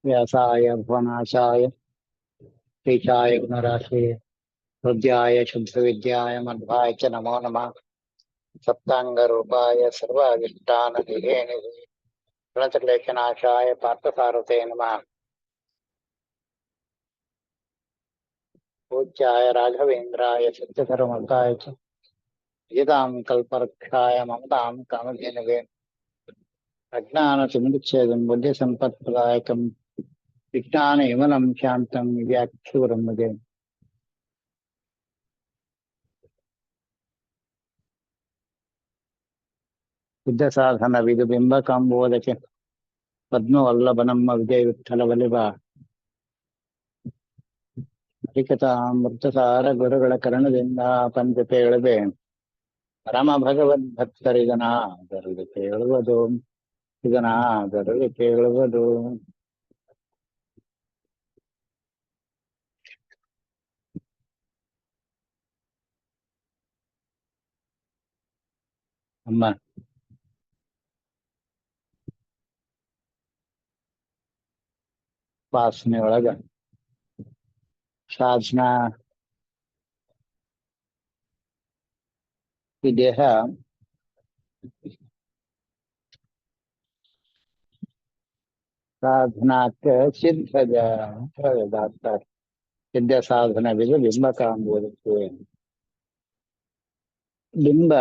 व्यासाय भुवनाशाय श्रीशाय गुणराशे हृद्याय शुद्धविद्याय मध्वाय च नमो नमः। सप्तांगरूपाय सर्वाधिष्ठाननिधे प्रणतक्लेशनाशाय पार्थसारथे नमः। पूज्याय राघवेन्द्राय सत्यधर्मकाय च यदां कल्परक्षाय ममतां कामधेनवे अज्ञानतिमिच्छेदं बुद्धिसम्पत्प्रदायकं विज्ञानविमलं शान्तं व्याख्यानं मुदे सिद्धसाधन विदुबिम्बकाम्बोदके पद्मवल्लभनಮ್ಮ ವಿಜಯ ವಿಠಲ ವಲ್ಲಭ ಹರಿಕಥಾಮೃತಸಾರ ಗುರುಗಳ ಕರುಣದಿಂದ ಪಂಚಪೇಳುವೆ ಪರಮ ಭಗವದ್ಭಕ್ತರಿದನಾದರಲ್ಲಿ ಕೇಳುವುದು ಇದನಾದರಲ್ಲಿ ಕೇಳುವುದು. ನಮ್ಮ ಉಪಾಸನೆ ಒಳಗ ಸಾಧನಾ ಈ ದೇಹ ಸಾಧನಾಕ್ಕೆ ಸಿದ್ಧದ ಹೇಳ್ತಾರೆ. ಸಿದ್ಧ ಸಾಧನವಿದು ಬಿಂಬಕ ಎಂಬುದಕ್ಕೆ ಬಿಂಬ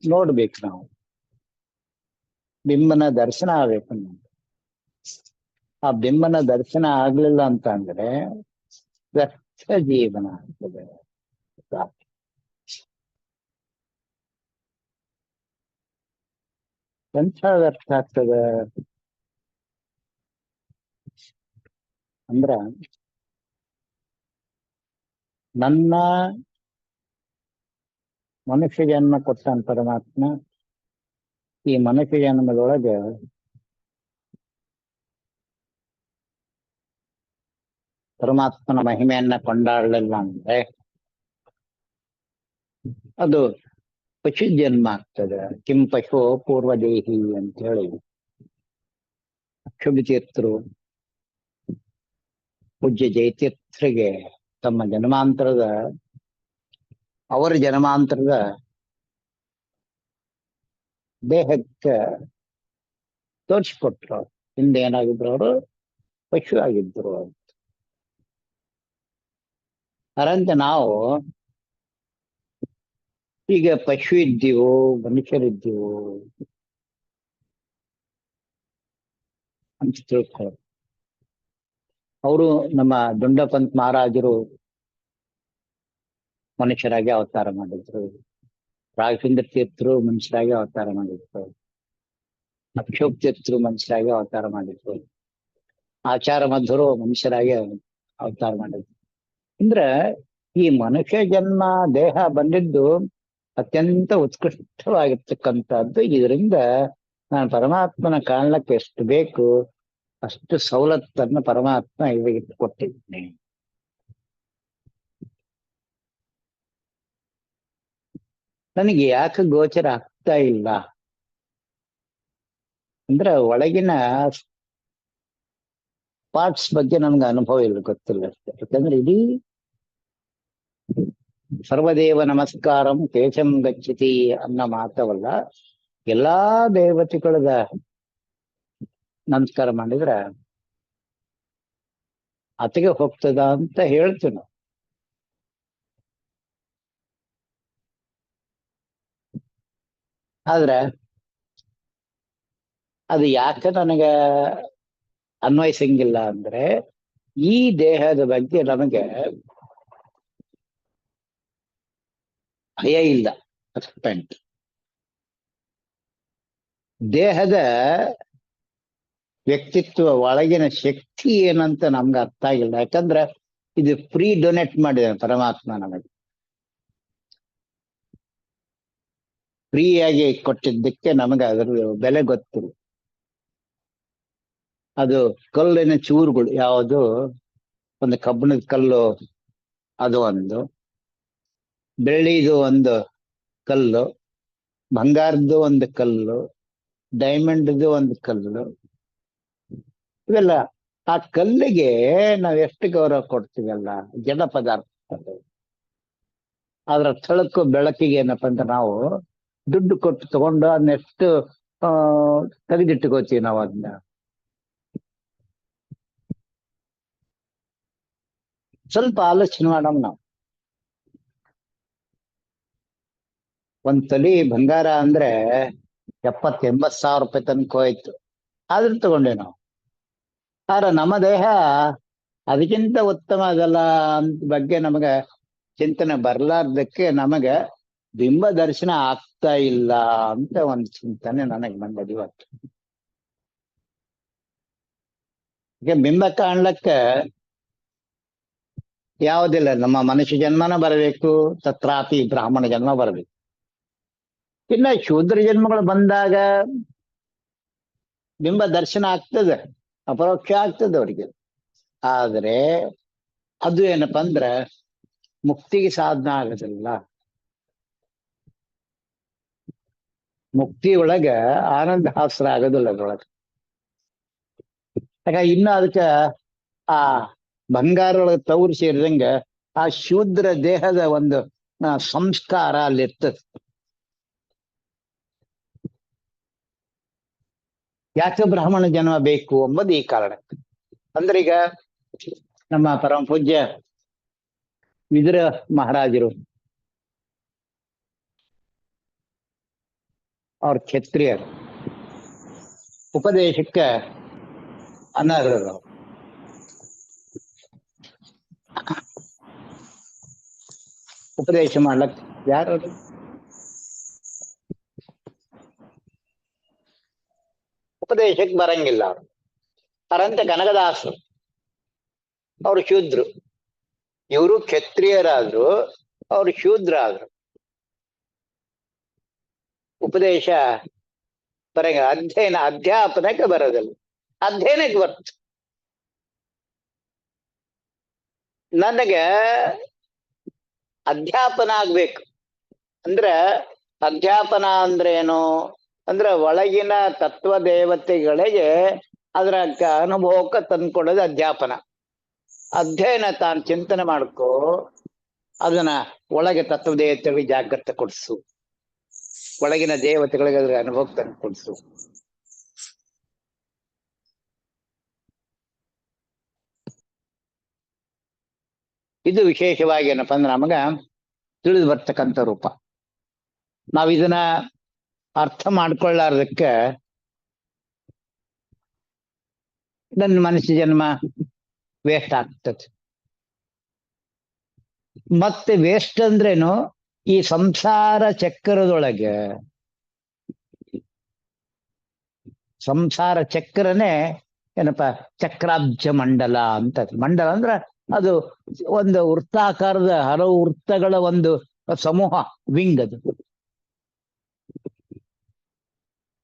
ನೋಡ್ಬೇಕು, ನಾವು ಬಿಂಬನ ದರ್ಶನ ಆಗ್ಬೇಕು. ನಾವು ಆ ಬಿಂಬನ ದರ್ಶನ ಆಗ್ಲಿಲ್ಲ ಅಂತ ಅಂದ್ರೆ ವ್ಯರ್ಥ ಜೀವನ ಆಗ್ತದೆ. ಎಂಥ ವ್ಯರ್ಥ ಆಗ್ತದೆ ಅಂದ್ರ, ನನ್ನ ಮನುಷ್ಯ ಜನ್ಮ ಕೊಟ್ಟಾನ ಪರಮಾತ್ಮ. ಈ ಮನುಷ್ಯ ಜನ್ಮದೊಳಗೆ ಪರಮಾತ್ಮನ ಮಹಿಮೆಯನ್ನ ಕೊಂಡಾಡಲಿಲ್ಲ ಅಂದ್ರೆ ಅದು ಪಶು ಜನ್ಮ ಆಗ್ತದೆ. ಕಿಂ ಪಶು ಪೂರ್ವದೇಹಿ ಅಂತ ಹೇಳಿ ಅಕ್ಷುಭಿತೀರ್ಥರು ಪೂಜ್ಯ ಜಯತೀರ್ಥರಿಗೆ ತಮ್ಮ ಅವರ ಜನ್ಮಾಂತರದ ದೇಹಕ್ಕೆ ತೋರಿಸ್ಕೊಟ್ರು. ಹಿಂದೆ ಏನಾಗಿದ್ರು, ಅವರು ಪಶು ಆಗಿದ್ರು ಅಂತ. ಅದರಂತೆ ನಾವು ಈಗ ಪಶು ಇದ್ದೀವೋ ಮನುಷ್ಯರಿದ್ದೀವೋ ಅಂತ ತಿಳ್ಕೊ. ಅವರು ನಮ್ಮ ದುಂಡಪಂತ್ ಮಹಾರಾಜರು ಮನುಷ್ಯರಾಗಿ ಅವತಾರ ಮಾಡಿದ್ರು. ರಾಘವೇಂದ್ರ ತೀರ್ಥರು ಮನುಷ್ಯರಾಗಿ ಅವತಾರ ಮಾಡಿದ್ರು. ಅಕ್ಷೋಕ್ ತೀರ್ಥರು ಮನುಷ್ಯರಾಗಿ ಅವತಾರ ಮಾಡಿದ್ರು. ಆಚಾರ ಮಧ್ವರು ಮನುಷ್ಯರಾಗಿ ಅವತಾರ ಮಾಡಿದ್ರು. ಅಂದ್ರೆ ಈ ಮನುಷ್ಯ ಜನ್ಮ ದೇಹ ಬಂದಿದ್ದು ಅತ್ಯಂತ ಉತ್ಕೃಷ್ಟವಾಗಿರ್ತಕ್ಕಂಥದ್ದು. ಇದರಿಂದ ನಾನು ಪರಮಾತ್ಮನ ಕಾಣಲಿಕ್ಕೆ ಎಷ್ಟು ಬೇಕು ಅಷ್ಟು ಸವಲತ್ತನ್ನು ಪರಮಾತ್ಮ ಇವಾಗ ಕೊಟ್ಟಿದ್ದೀನಿ. ನನಗೆ ಯಾಕೆ ಗೋಚರ ಆಗ್ತಾ ಇಲ್ಲ ಅಂದ್ರೆ, ಒಳಗಿನ ಪಾರ್ಟ್ಸ್ ಬಗ್ಗೆ ನನ್ಗೆ ಅನುಭವ ಇಲ್ಲ, ಗೊತ್ತಿಲ್ಲ ಅಷ್ಟೇ. ಯಾಕಂದ್ರೆ ಇಡೀ ಸರ್ವದೇವ ನಮಸ್ಕಾರಂ ಕೇಶಂ ಗಚ್ಚತಿ ಅನ್ನೋ ಮಾತವಲ್ಲ, ಎಲ್ಲಾ ದೇವತೆಗಳದ ನಮಸ್ಕಾರ ಮಾಡಿದ್ರ ಅತಿಗೆ ಹೋಗ್ತದ ಅಂತ ಹೇಳ್ತೀವಿ ನಾವು. ಆದ್ರೆ ಅದು ಯಾಕೆ ನನಗೆ ಅನ್ವಯಿಸಂಗಿಲ್ಲ ಅಂದ್ರೆ, ಈ ದೇಹದ ಬಗ್ಗೆ ನಮಗೆ ಭಯ ಇಲ್ಲ. ರೆಸ್ಪೆಕ್ಟ್ ದೇಹದ ವ್ಯಕ್ತಿತ್ವ ಒಳಗಿನ ಶಕ್ತಿ ಏನಂತ ನಮ್ಗೆ ಅರ್ಥ ಆಗಿಲ್ಲ. ಯಾಕಂದ್ರೆ ಇದು ಫ್ರೀ ಡೊನೇಟ್ ಮಾಡಿದ ಪರಮಾತ್ಮ ನಮಗೆ, ಫ್ರೀಯಾಗಿ ಕೊಟ್ಟಿದ್ದಕ್ಕೆ ನಮಗೆ ಅದರ ಬೆಲೆ ಗೊತ್ತಿಲ್ಲ. ಅದು ಕಲ್ಲಿನ ಚೂರುಗಳು, ಯಾವುದು ಒಂದು ಕಬ್ಬಿಣದ ಕಲ್ಲು ಅದು ಒಂದು, ಬೆಳ್ಳಿದು ಒಂದು ಕಲ್ಲು, ಬಂಗಾರದ್ದು ಒಂದು ಕಲ್ಲು, ಡೈಮಂಡ್ದು ಒಂದು ಕಲ್ಲು, ಇವೆಲ್ಲ ಆ ಕಲ್ಲಿಗೆ ನಾವು ಎಷ್ಟು ಗೌರವ ಕೊಡ್ತೀವಲ್ಲ, ಜಡ ಪದಾರ್ಥ ಅದು. ಅದ್ರ ಥಳಕ್ಕೂ ಬೆಳಕಿಗೆ ಏನಪ್ಪ ಅಂತ ನಾವು ದುಡ್ಡು ಕೊಟ್ಟು ತಗೊಂಡು ಅದನ್ನೆಷ್ಟು ಆ ತೆಗೆದಿಟ್ಟುಕೋತೀವಿ ನಾವು ಅದನ್ನ. ಸ್ವಲ್ಪ ಆಲೋಚನೆ ಮಾಡೋಣ ನಾವು. ಒಂದ್ ತೊಲಿ ಬಂಗಾರ ಅಂದ್ರೆ 70-80 ಸಾವಿರ ರೂಪಾಯಿ ತನಕ ಹೋಯ್ತು, ಆದ್ರೂ ತಗೊಂಡೆ ನಾವು. ಆದ್ರೆ ನಮ್ಮ ದೇಹ ಅದಕ್ಕಿಂತ ಉತ್ತಮ ಅದಲ್ಲ ಅಂತ ಬಗ್ಗೆ ನಮಗ ಚಿಂತನೆ ಬರ್ಲಾರ್ದಕ್ಕೆ ನಮಗ ಬಿಂಬ ದರ್ಶನ ಆಗ್ತಾ ಇಲ್ಲ ಅಂತ ಒಂದು ಚಿಂತನೆ ನನಗೆ ಬಂದದ ಇವತ್ತು. ಈಗ ಬಿಂಬ ಕಾಣ್ಲಕ್ಕ ಯಾವುದಿಲ್ಲ, ನಮ್ಮ ಮನುಷ್ಯ ಜನ್ಮನ ಬರಬೇಕು, ತತ್ರಾಪಿ ಬ್ರಾಹ್ಮಣ ಜನ್ಮ ಬರಬೇಕು. ಇನ್ನ ಶೂದ್ರ ಜನ್ಮಗಳು ಬಂದಾಗ ಬಿಂಬ ದರ್ಶನ ಆಗ್ತದೆ, ಅಪರೋಕ್ಷ ಆಗ್ತದೆ ಅವರಿಗೆ. ಆದ್ರೆ ಅದು ಏನಪ್ಪಾ ಅಂದ್ರ ಮುಕ್ತಿಗೆ ಸಾಧನ ಆಗೋದಿಲ್ಲ. ಮುಕ್ತಿ ಒಳಗ ಆನಂದ ಹಾಸ್ರ ಆಗೋದಿಲ್ಲ ಅದ್ರೊಳಗೆ. ಯಾಕ ಇನ್ನು ಅದಕ್ಕೆ ಆ ಬಂಗಾರ ಒಳಗೆ ತವರು ಸೇರಿದಂಗ ಆ ಶೂದ್ರ ದೇಹದ ಒಂದು ಸಂಸ್ಕಾರ ಅಲ್ಲಿರ್ತದೆ. ಯಾಕೆ ಬ್ರಾಹ್ಮಣ ಜನ್ಮ ಬೇಕು ಎಂಬುದು ಈ ಕಾರಣ. ಅಂದ್ರೆ ಈಗ ನಮ್ಮ ಪರಮ ಪೂಜ್ಯ ವಿದುರ ಮಹಾರಾಜರು ಅವ್ರ ಕ್ಷತ್ರಿಯರು ಉಪದೇಶಕ್ಕೆ ಅನರ್ಹರು. ಉಪದೇಶ ಮಾಡ್ಲಕ್ ಯಾರು? ಉಪದೇಶಕ್ಕೆ ಬರಂಗಿಲ್ಲ ಅವರು. ಅವರಂತೆ ಕನಕದಾಸರು, ಅವರು ಶೂದ್ರು. ಇವರು ಕ್ಷತ್ರಿಯರಾದ್ರು, ಅವರು ಶೂದ್ರ ಆದ್ರು. ಉಪದೇಶ ಬರಂಗ, ಅಧ್ಯಯನ ಅಧ್ಯಾಪನಕ್ಕೆ ಬರೋದಿಲ್ಲ, ಅಧ್ಯಯನಕ್ಕೆ ಬರ್ತ. ನನಗೆ ಅಧ್ಯಾಪನ ಆಗ್ಬೇಕು ಅಂದ್ರೆ, ಅಧ್ಯಾಪನ ಅಂದ್ರೆ ಏನು ಅಂದ್ರೆ ಒಳಗಿನ ತತ್ವ ದೇವತೆಗಳಿಗೆ ಅದರ ಅನುಭವಕ್ಕೆ ತಂದ್ಕೊಡೋದು ಅಧ್ಯಾಪನ. ಅಧ್ಯಯನ ತಾನು ಚಿಂತನೆ ಮಾಡ್ಕೋ, ಅದನ್ನ ಒಳಗೆ ತತ್ವ ದೇವತೆಗಳಿಗೆ ಜಾಗೃತ ಕೊಡಿಸು, ಒಳಗಿನ ದೇವತೆಗಳಿಗೆ ಅದ್ರ ಅನುಭವಕ್ಕೆ ತಂದು ಕೊಡಿಸು. ಇದು ವಿಶೇಷವಾಗಿ ಏನಪ್ಪಾ ಅಂದ್ರೆ ನಮಗ ತಿಳಿದು ಬರ್ತಕ್ಕಂಥ ರೂಪ. ನಾವ್ ಇದನ್ನ ಅರ್ಥ ಮಾಡ್ಕೊಳ್ಳಾರ್ದಕ್ಕೆ ನನ್ನ ಮನುಷ್ಯ ಜನ್ಮ ವೇಸ್ಟ್ ಆಗ್ತದೆ. ಮತ್ತೆ ವೇಸ್ಟ್ ಅಂದ್ರೇನು, ಈ ಸಂಸಾರ ಚಕ್ರದೊಳಗೆ, ಸಂಸಾರ ಚಕ್ರನೇ ಏನಪ್ಪಾ ಚಕ್ರಾಬ್ಜ ಮಂಡಲ ಅಂತ. ಮಂಡಲ ಅಂದ್ರ ಅದು ಒಂದು ವೃತ್ತಾಕಾರದ ಹಲವು ವೃತ್ತಗಳ ಒಂದು ಸಮೂಹ, ವಿಂಗ್. ಅದು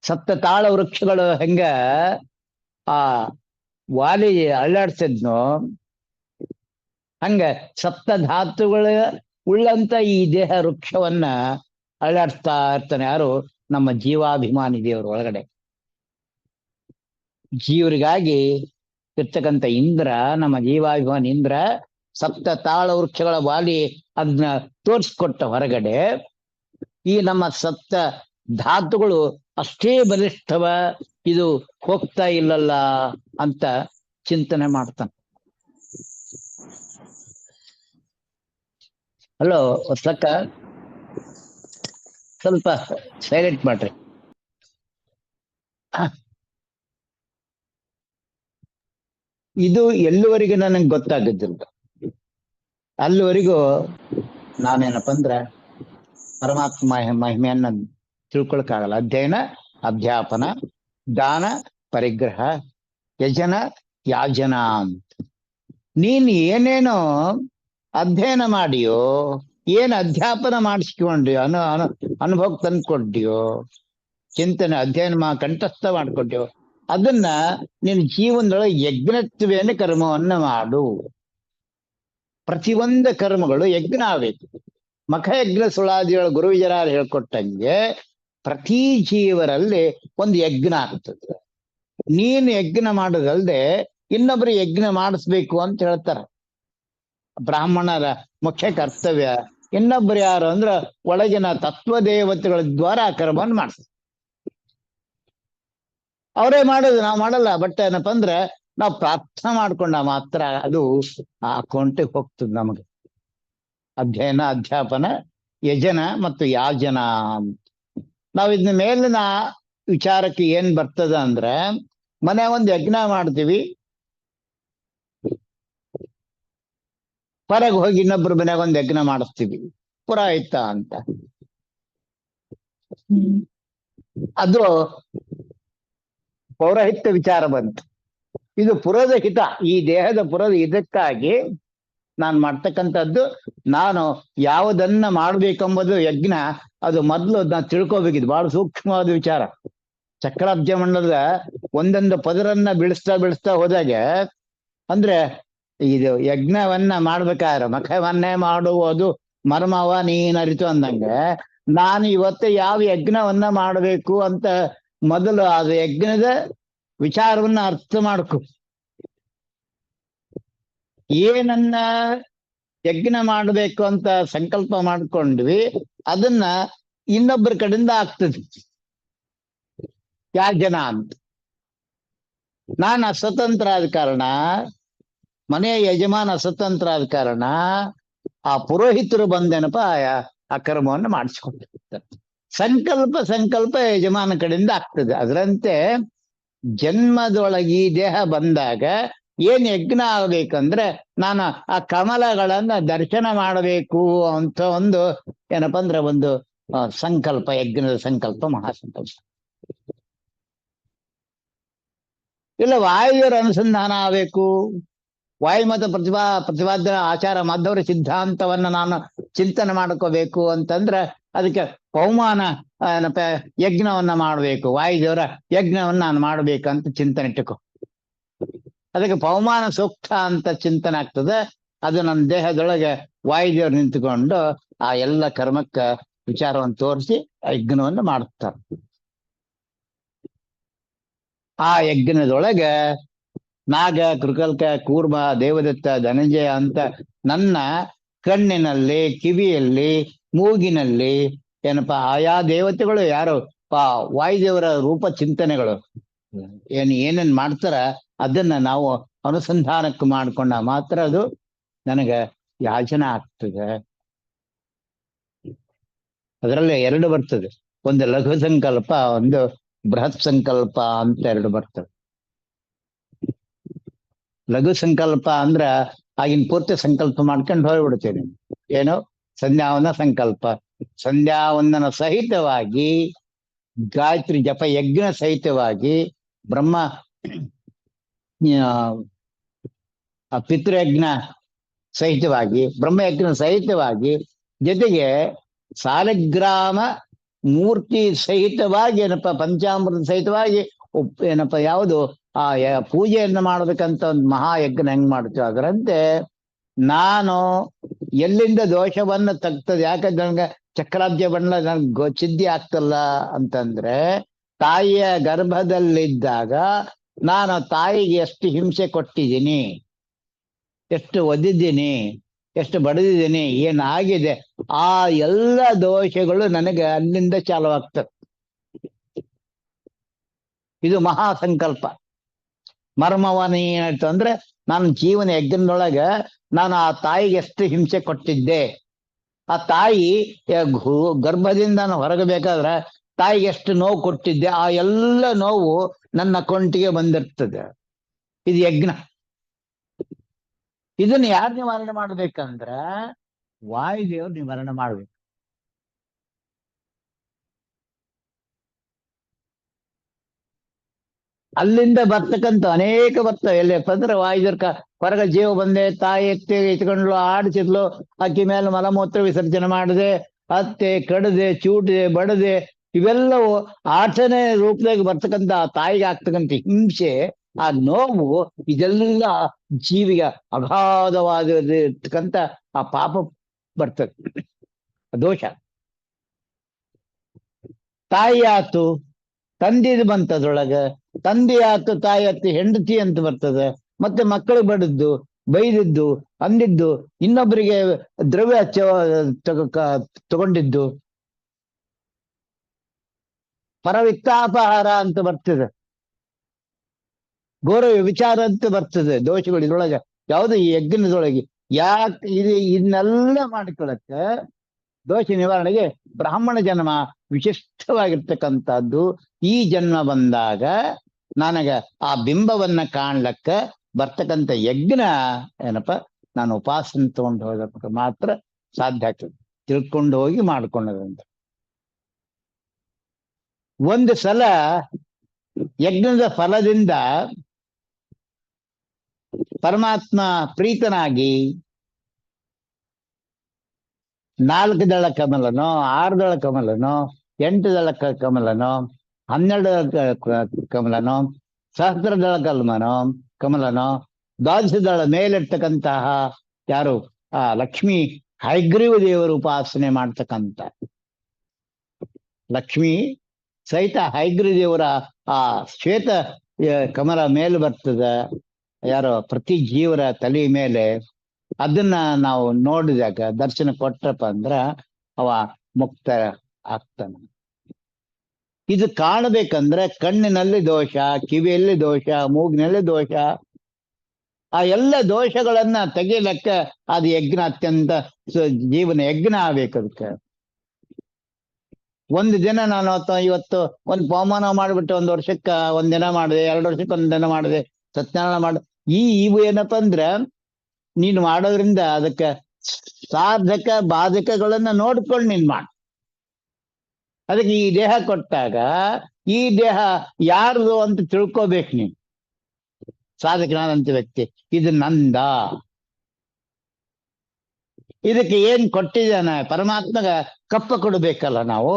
ಸಪ್ತ ತಾಳ ವೃಕ್ಷಗಳು ಹೆಂಗ ಆ ವಾಲಿ ಅಳ್ಳಾಡ್ತಿದ್ನೋ ಹಂಗ ಸಪ್ತ ಧಾತುಗಳ ಉಳ್ಳಂತ ಈ ದೇಹ ವೃಕ್ಷವನ್ನ ಅಳ್ಳಾಡ್ತಾ ಇರ್ತಾನೆ. ಯಾರು? ನಮ್ಮ ಜೀವಾಭಿಮಾನಿ ದೇವರು ಒಳಗಡೆ. ಜೀವರಿಗಾಗಿ ಇರ್ತಕ್ಕಂಥ ಇಂದ್ರ, ನಮ್ಮ ಜೀವಾಭಿಮಾನಿ ಇಂದ್ರ ಸಪ್ತ ತಾಳ ವೃಕ್ಷಗಳ ವಾಲಿ ಅದನ್ನ ತೋರಿಸ್ಕೊಟ್ಟ ಹೊರಗಡೆ. ಈ ನಮ್ಮ ಸಪ್ತ ಧಾತುಗಳು ಅಷ್ಟೇ ಬಲಿಷ್ಠವ, ಇದು ಹೋಗ್ತಾ ಇಲ್ಲಲ್ಲ ಅಂತ ಚಿಂತನೆ ಮಾಡ್ತಾನೆ. ಹಲೋ ಹೊಸಕ್ಕ, ಸ್ವಲ್ಪ ಸೈಲೆಂಟ್ ಮಾಡ್ರಿ. ಇದು ಎಲ್ಲಿವರೆಗೂ ನನಗೆ ಗೊತ್ತಾಗದ್ದಿಲ್ಲ, ಅಲ್ಲಿವರೆಗೂ ನಾನೇನಪ್ಪ ಅಂದ್ರ ಪರಮಾತ್ಮ ಮಹಿಮೆಯನ್ನ ತಿಳ್ಕೊಳಕ್ಕಾಗಲ್ಲ. ಅಧ್ಯಯನ, ಅಧ್ಯಾಪನ, ದಾನ, ಪರಿಗ್ರಹ, ಯಜನ, ಯಾಜನ ಅಂತ ನೀನ್ ಏನೇನೋ ಅಧ್ಯಯನ ಮಾಡಿಯೋ, ಏನ್ ಅಧ್ಯಾಪನ ಮಾಡಿಸ್ಕೊಂಡ್ಯೋ, ಅನುಭವ ತಂದ್ಕೊಡ್ಯೋ, ಚಿಂತನೆ ಅಧ್ಯಯನ ಕಂಠಸ್ಥ ಮಾಡ್ಕೊಡ್ಯೋ, ಅದನ್ನ ನಿನ್ನ ಜೀವನದೊಳಗೆ ಯಜ್ಞತ್ವೇನ ಕರ್ಮವನ್ನ ಮಾಡು. ಪ್ರತಿಯೊಂದು ಕರ್ಮಗಳು ಯಜ್ಞ ಆಗ್ಬೇಕು. ಮಖಯಜ್ಞ ಸುಳಾದಿಗಳ ಗುರುವಿಜರಾರು ಹೇಳ್ಕೊಟ್ಟಂಗೆ ಪ್ರತಿ ಜೀವರಲ್ಲಿ ಒಂದು ಯಜ್ಞ ಆಗ್ತದೆ. ನೀನು ಯಜ್ಞ ಮಾಡೋದಲ್ದೆ ಇನ್ನೊಬ್ರು ಯಜ್ಞ ಮಾಡಿಸ್ಬೇಕು ಅಂತ ಹೇಳ್ತಾರ. ಬ್ರಾಹ್ಮಣರ ಮುಖ್ಯ ಕರ್ತವ್ಯ ಇನ್ನೊಬ್ರು ಯಾರು ಅಂದ್ರ ಒಳಗಿನ ತತ್ವ ದೇವತೆಗಳ ದ್ವಾರ ಆ ಕರ್ಮವನ್ನು ಮಾಡಿಸ್. ಅವರೇ ಮಾಡೋದು, ನಾವು ಮಾಡಲ್ಲ. ಬಟ್ ಏನಪ್ಪಾ ಅಂದ್ರೆ ನಾವು ಪ್ರಾರ್ಥನೆ ಮಾಡ್ಕೊಂಡ ಮಾತ್ರ ಅದು ಆ ಅಕೌಂಟಿಗೆ ಹೋಗ್ತದೆ ನಮಗೆ. ಅಧ್ಯಯನ, ಅಧ್ಯಾಪನ, ಯಜನ ಮತ್ತು ಯಾಜನ. ನಾವು ಇದ್ರ ಮೇಲಿನ ವಿಚಾರಕ್ಕೆ ಏನ್ ಬರ್ತದ ಅಂದ್ರೆ, ಮನೆ ಒಂದು ಯಜ್ಞ ಮಾಡ್ತೀವಿ, ಹೊರಗೆ ಹೋಗಿ ಇನ್ನೊಬ್ರು ಮನೆಯಾಗ ಒಂದು ಯಜ್ಞ ಮಾಡಿಸ್ತೀವಿ ಪುರೋಹಿತ ಅಂತ. ಅದು ಪೌರೋಹಿತ್ಯ ವಿಚಾರ ಬಂತು. ಇದು ಪುರದ ಹಿತ, ಈ ದೇಹದ ಪುರದ ಇದಕ್ಕಾಗಿ ನಾನು ಮಾಡ್ತಕ್ಕಂಥದ್ದು. ನಾನು ಯಾವುದನ್ನ ಮಾಡ್ಬೇಕೆಂಬುದು ಯಜ್ಞ, ಅದು ಮೊದಲು ನಾನು ತಿಳ್ಕೊಬೇಕಿದ್ದು ಬಹಳ ಸೂಕ್ಷ್ಮವಾದ ವಿಚಾರ. ಚಕ್ರಾಬ್ಜ ಮಂಡಲದ ಒಂದೊಂದು ಪದರನ್ನ ಬಿಡಿಸ್ತಾ ಹೋದಾಗೆ, ಅಂದ್ರೆ ಇದು ಯಜ್ಞವನ್ನ ಮಾಡ್ಬೇಕಾದ್ರೆ ಮಖವನ್ನೇ ಮಾಡುವುದು ಮರ್ಮವ ನೀನರಿತು ಅಂದಂಗೆ, ನಾನು ಇವತ್ತು ಯಾವ ಯಜ್ಞವನ್ನ ಮಾಡಬೇಕು ಅಂತ ಮೊದಲು ಅದು ಯಜ್ಞದ ವಿಚಾರವನ್ನ ಅರ್ಥ ಮಾಡ್ಕೊ. ಏನನ್ನ ಯಜ್ಞ ಮಾಡಬೇಕು ಅಂತ ಸಂಕಲ್ಪ ಮಾಡ್ಕೊಂಡ್ವಿ, ಅದನ್ನ ಇನ್ನೊಬ್ಬರ ಕಡೆಯಿಂದ ಆಗ್ತದೆ ಯಾಜನ ಅಂತ. ನಾನು ಅಸ್ವತಂತ್ರ ಆದ ಕಾರಣ, ಮನೆಯ ಯಜಮಾನ ಅಸ್ವತಂತ್ರ ಆದ ಕಾರಣ, ಆ ಪುರೋಹಿತರು ಬಂದೇನಪ್ಪ ಆ ಕರ್ಮವನ್ನು ಮಾಡಿಸ್ಕೊಂಡಿರ್ತಾರೆ. ಸಂಕಲ್ಪ ಯಜಮಾನ ಕಡೆಯಿಂದ ಆಗ್ತದೆ. ಅದರಂತೆ ಜನ್ಮದೊಳಗೆ ಈ ದೇಹ ಬಂದಾಗ ಏನ್ ಯಜ್ಞ ಆಗ್ಬೇಕಂದ್ರೆ, ನಾನು ಆ ಕಮಲಗಳನ್ನ ದರ್ಶನ ಮಾಡಬೇಕು ಅಂತ ಒಂದು ಏನಪ್ಪಾ ಅಂದ್ರೆ ಒಂದು ಸಂಕಲ್ಪ, ಯಜ್ಞದ ಸಂಕಲ್ಪ, ಮಹಾಸಂಕಲ್ಪ. ಇಲ್ಲ ವಾಯುವಿನ ಅನುಸಂಧಾನ ಆಗಬೇಕು, ವಾಯುಮತ ಪ್ರತಿಪಾದ್ಯ ಆಚಾರ ಮಾಧವರ ಸಿದ್ಧಾಂತವನ್ನ ನಾನು ಚಿಂತನೆ ಮಾಡ್ಕೋಬೇಕು ಅಂತಂದ್ರೆ ಅದಕ್ಕೆ ಪೌಮಾನ ಏನಪ್ಪ ಯಜ್ಞವನ್ನ ಮಾಡಬೇಕು, ವಾಯುದೇವರ ಯಜ್ಞವನ್ನ ನಾನು ಮಾಡ್ಬೇಕಂತ ಚಿಂತನೆ ಇಟ್ಟುಕೋ. ಅದಕ್ಕೆ ಪೌಮಾನ ಸೂಕ್ತ ಅಂತ ಚಿಂತನೆ ಆಗ್ತದೆ. ಅದು ನನ್ನ ದೇಹದೊಳಗೆ ವಾಯುದೇವರು ನಿಂತುಕೊಂಡು ಆ ಎಲ್ಲ ಕರ್ಮಕ್ಕ ವಿಚಾರವನ್ನು ತೋರಿಸಿ ಯಜ್ಞವನ್ನು ಮಾಡುತ್ತಾರೆ. ಆ ಯಜ್ಞದೊಳಗೆ ನಾಗ, ಕೃಕಲ್ಕ, ಕೂರ್ಮ, ದೇವದತ್ತ, ಧನಂಜಯ ಅಂತ ನನ್ನ ಕಣ್ಣಿನಲ್ಲಿ, ಕಿವಿಯಲ್ಲಿ, ಮೂಗಿನಲ್ಲಿ ಏನಪ್ಪಾ ಆಯಾ ದೇವತೆಗಳು ಯಾರು ವಾಯುದೇವರ ರೂಪ ಚಿಂತನೆಗಳು ಏನೇನ್ ಮಾಡ್ತಾರ ಅದನ್ನ ನಾವು ಅನುಸಂಧಾನಕ್ಕೆ ಮಾಡ್ಕೊಂಡ ಮಾತ್ರ ಅದು ನನಗೆ ಯಾಜನ ಆಗ್ತದೆ. ಅದರಲ್ಲಿ ಎರಡು ಬರ್ತದೆ, ಒಂದು ಲಘು ಸಂಕಲ್ಪ, ಒಂದು ಬೃಹತ್ ಸಂಕಲ್ಪ ಅಂತ ಎರಡು ಬರ್ತದೆ. ಲಘು ಸಂಕಲ್ಪ ಅಂದ್ರ ಆಗಿನ ಪೂರ್ತಿ ಸಂಕಲ್ಪ ಮಾಡ್ಕೊಂಡು ಹೋಗ್ಬಿಡ್ತೇನೆ. ಏನು ಸಂಧ್ಯಾವಂದನ ಸಂಕಲ್ಪ, ಸಂಧ್ಯಾವಂದನ ಸಹಿತವಾಗಿ ಗಾಯತ್ರಿ ಜಪ ಯಜ್ಞ ಸಹಿತವಾಗಿ ಬ್ರಹ್ಮ ಪಿತೃಯಜ್ಞ ಸಹಿತವಾಗಿ ಬ್ರಹ್ಮಯಜ್ಞ ಸಹಿತವಾಗಿ ಜೊತೆಗೆ ಸಾಲಗ್ರಾಮ ಮೂರ್ತಿ ಸಹಿತವಾಗಿ ಏನಪ್ಪಾ ಪಂಚಾಮೃತ ಸಹಿತವಾಗಿ ಏನಪ್ಪಾ ಯಾವುದು ಆ ಪೂಜೆಯನ್ನು ಮಾಡ್ಬೇಕಂತ ಒಂದು ಮಹಾಯಜ್ಞ ಹೆಂಗ್ ಮಾಡ್ತೀವಿ ಅದರಂತೆ ನಾನು ಎಲ್ಲಿಂದ ದೋಷವನ್ನು ತಗ್ತದೆ. ಯಾಕಂದ್ರೆ ನಂಗೆ ಚಕ್ರಾಬ್ಜ ಬಣ್ಣ ನನ್ಗೆ ಚಿದ್ದಿ ಆಗ್ತಲ್ಲ ಅಂತಂದ್ರೆ, ತಾಯಿಯ ಗರ್ಭದಲ್ಲಿದ್ದಾಗ ನಾನು ತಾಯಿಗೆ ಎಷ್ಟು ಹಿಂಸೆ ಕೊಟ್ಟಿದ್ದೀನಿ, ಎಷ್ಟು ಒದ್ದಿದ್ದೀನಿ, ಎಷ್ಟು ಬಡಿದಿದ್ದೀನಿ, ಏನಾಗಿದೆ, ಆ ಎಲ್ಲ ದೋಷಗಳು ನನಗೆ ಅಲ್ಲಿಂದ ಚಾಲುವಾಗ್ತದೆ. ಇದು ಮಹಾ ಸಂಕಲ್ಪ. ಮರ್ಮವನ ಏನಾಯ್ತು ಅಂದ್ರೆ, ನಾನು ಜೀವನ ಯಜ್ಞದೊಳಗ ನಾನು ಆ ತಾಯಿಗೆ ಎಷ್ಟು ಹಿಂಸೆ ಕೊಟ್ಟಿದ್ದೆ, ಆ ತಾಯಿ ಗರ್ಭದಿಂದ ನಾನು ಹೊರಗಬೇಕಾದ್ರೆ ತಾಯಿಗೆ ಎಷ್ಟು ನೋವು ಕೊಟ್ಟಿದ್ದೆ, ಆ ಎಲ್ಲ ನೋವು ನನ್ನ ಅಕೌಂಟಿಗೆ ಬಂದಿರ್ತದೆ. ಇದು ಯಜ್ಞ. ಇದನ್ನ ಯಾರು ನಿವಾರಣೆ ಮಾಡ್ಬೇಕಂದ್ರ ವಾಯುದೇವರು ನಿವಾರಣೆ ಮಾಡ್ಬೇಕು. ಅಲ್ಲಿಂದ ಬರ್ತಕ್ಕಂಥ ಅನೇಕ ಬರ್ತವೆ. ಎಲ್ಲಪ್ಪ ಅಂದ್ರೆ ವಾಯುದೇವ್ರ ಹೊರಗ ಜೀವ ಬಂದೆ, ತಾಯಿ ಎತ್ಕೊಂಡ್ಲು, ಆಡಿಸಿದ್ಲು, ಅಕ್ಕಿ ಮೇಲೆ ಮಲಮೂತ್ರ ವಿಸರ್ಜನೆ ಮಾಡದೆ, ಅತ್ತೆ ಕಡದೆ, ಚೂಟಿದೆ, ಬಡದೆ, ಇವೆಲ್ಲವೂ ಆಚರಣೆ ರೂಪದಾಗ ಬರ್ತಕ್ಕಂಥ ತಾಯಿಗೆ ಆಗ್ತಕ್ಕಂಥ ಹಿಂಸೆ, ಆ ನೋವು, ಇದೆಲ್ಲ ಜೀವಿಗೆ ಅಗಾಧವಾಗಿರ್ತಕ್ಕಂಥ ಆ ಪಾಪ ಬರ್ತದೆ, ದೋಷ. ತಾಯಿ ಆತು, ತಂದಿದ್ ಬಂತದ್ರೊಳಗ, ತಂದೆ ಆತು ತಾಯಿ ಆತು ಹೆಂಡತಿ ಅಂತ ಬರ್ತದೆ, ಮತ್ತೆ ಮಕ್ಕಳು ಬಡಿದ್ದು ಬೈದಿದ್ದು ಅಂದಿದ್ದು, ಇನ್ನೊಬ್ಬರಿಗೆ ದ್ರವ್ಯ ತಗೊಂಡಿದ್ದು, ಪರವಿತ್ತಾಪಹಾರ ಅಂತ ಬರ್ತದೆ, ಗೌರವ ವಿಚಾರ ಅಂತ ಬರ್ತದೆ. ದೋಷಗಳು ಇದ್ರೊಳಗೆ ಯಾವುದು ಈ ಯಜ್ಞದೊಳಗೆ ಯಾಕೆ ಇದನ್ನೆಲ್ಲ ಮಾಡಿಕೊಳ್ಳಕ್ಕೆ ದೋಷ ನಿವಾರಣೆಗೆ ಬ್ರಾಹ್ಮಣ ಜನ್ಮ ವಿಶಿಷ್ಟವಾಗಿರ್ತಕ್ಕಂಥದ್ದು. ಈ ಜನ್ಮ ಬಂದಾಗ ನನಗೆ ಆ ಬಿಂಬವನ್ನ ಕಾಣ್ಲಕ್ಕ ಬರ್ತಕ್ಕಂಥ ಯಜ್ಞ ಏನಪ್ಪ, ನಾನು ಉಪಾಸನೆ ತಗೊಂಡು ಹೋಗಕ್ಕೆ ಮಾತ್ರ ಸಾಧ್ಯ ಆಗ್ತದೆ. ತಿಳ್ಕೊಂಡು ಹೋಗಿ ಮಾಡ್ಕೊಂಡದಂತ. ಒಂದು ಸಲ ಯಜ್ಞದ ಫಲದಿಂದ ಪರಮಾತ್ಮ ಪ್ರೀತನಾಗಿ 4 ದಳ ಕಮಲನೋ 6 ದಳ ಕಮಲನೋ 8 ದಳ ಕಮಲನೋ 12 ಕಮಲನೋ ಸಹಸ್ರ ದಳ ಕಮಲನೋ 12 ದಳ ಮೇಲಿರ್ತಕ್ಕಂತಹ ಯಾರು ಆ ಲಕ್ಷ್ಮೀ ಹಯಗ್ರೀವ ದೇವರು ಉಪಾಸನೆ ಮಾಡ್ತಕ್ಕಂಥ ಲಕ್ಷ್ಮೀ ಸಹಿತ ಹಯಗ್ರೀವ ದೇವರ ಆ ಶ್ವೇತ ಕಮಲ ಮೇಲೆ ಬರ್ತದೆ. ಯಾರೋ ಪ್ರತಿ ಜೀವರ ತಲೆ ಮೇಲೆ ಅದನ್ನ ನಾವು ನೋಡಿದಾಗ ದರ್ಶನ ಕೊಟ್ರಪ್ಪ ಅಂದ್ರ ಅವ ಮುಕ್ತ ಆಗ್ತಾನೆ. ಇದು ಕಾಣಬೇಕಂದ್ರೆ ಕಣ್ಣಿನಲ್ಲಿ ದೋಷ, ಕಿವಿಯಲ್ಲಿ ದೋಷ, ಮೂಗಿನಲ್ಲಿ ದೋಷ, ಆ ಎಲ್ಲ ದೋಷಗಳನ್ನ ತೆಗಿಲಕ್ಕ ಅದು ಯಜ್ಞ ಅತ್ಯಂತ ಜೀವನ ಯಜ್ಞ ಆಗ್ಬೇಕು. ಅದಕ್ಕೆ ಒಂದು ದಿನ ನಾನು ಇವತ್ತು ಒಂದು ಪವಮಾನ ಮಾಡಿಬಿಟ್ಟು 1 ವರ್ಷಕ್ಕೆ 1 ದಿನ ಮಾಡಿದೆ, 2 ವರ್ಷಕ್ಕೆ 1 ದಿನ ಮಾಡಿದೆ, ಸತ್ಯನಾರಾಯಣ ಮಾಡ ಇವು ಏನಪ್ಪ ಅಂದ್ರ ನೀನು ಮಾಡೋದ್ರಿಂದ ಅದಕ್ಕೆ ಸಾಧಕ ಬಾಧಕಗಳನ್ನ ನೋಡ್ಕೊಂಡು ನೀನ್ ಮಾಡ. ಅದಕ್ಕೆ ಈ ದೇಹ ಕೊಟ್ಟಾಗ ಈ ದೇಹ ಯಾರ್ದು ಅಂತ ತಿಳ್ಕೋಬೇಕು ನೀನು. ಸಾಧಕನಾದಂತ ವ್ಯಕ್ತಿ ಇದು ನಂದ, ಇದಕ್ಕೆ ಏನ್ ಕೊಟ್ಟಿದ್ದಾನೆ ಪರಮಾತ್ಮಗ ಕಪ್ಪ ಕೊಡ್ಬೇಕಲ್ಲ ನಾವು.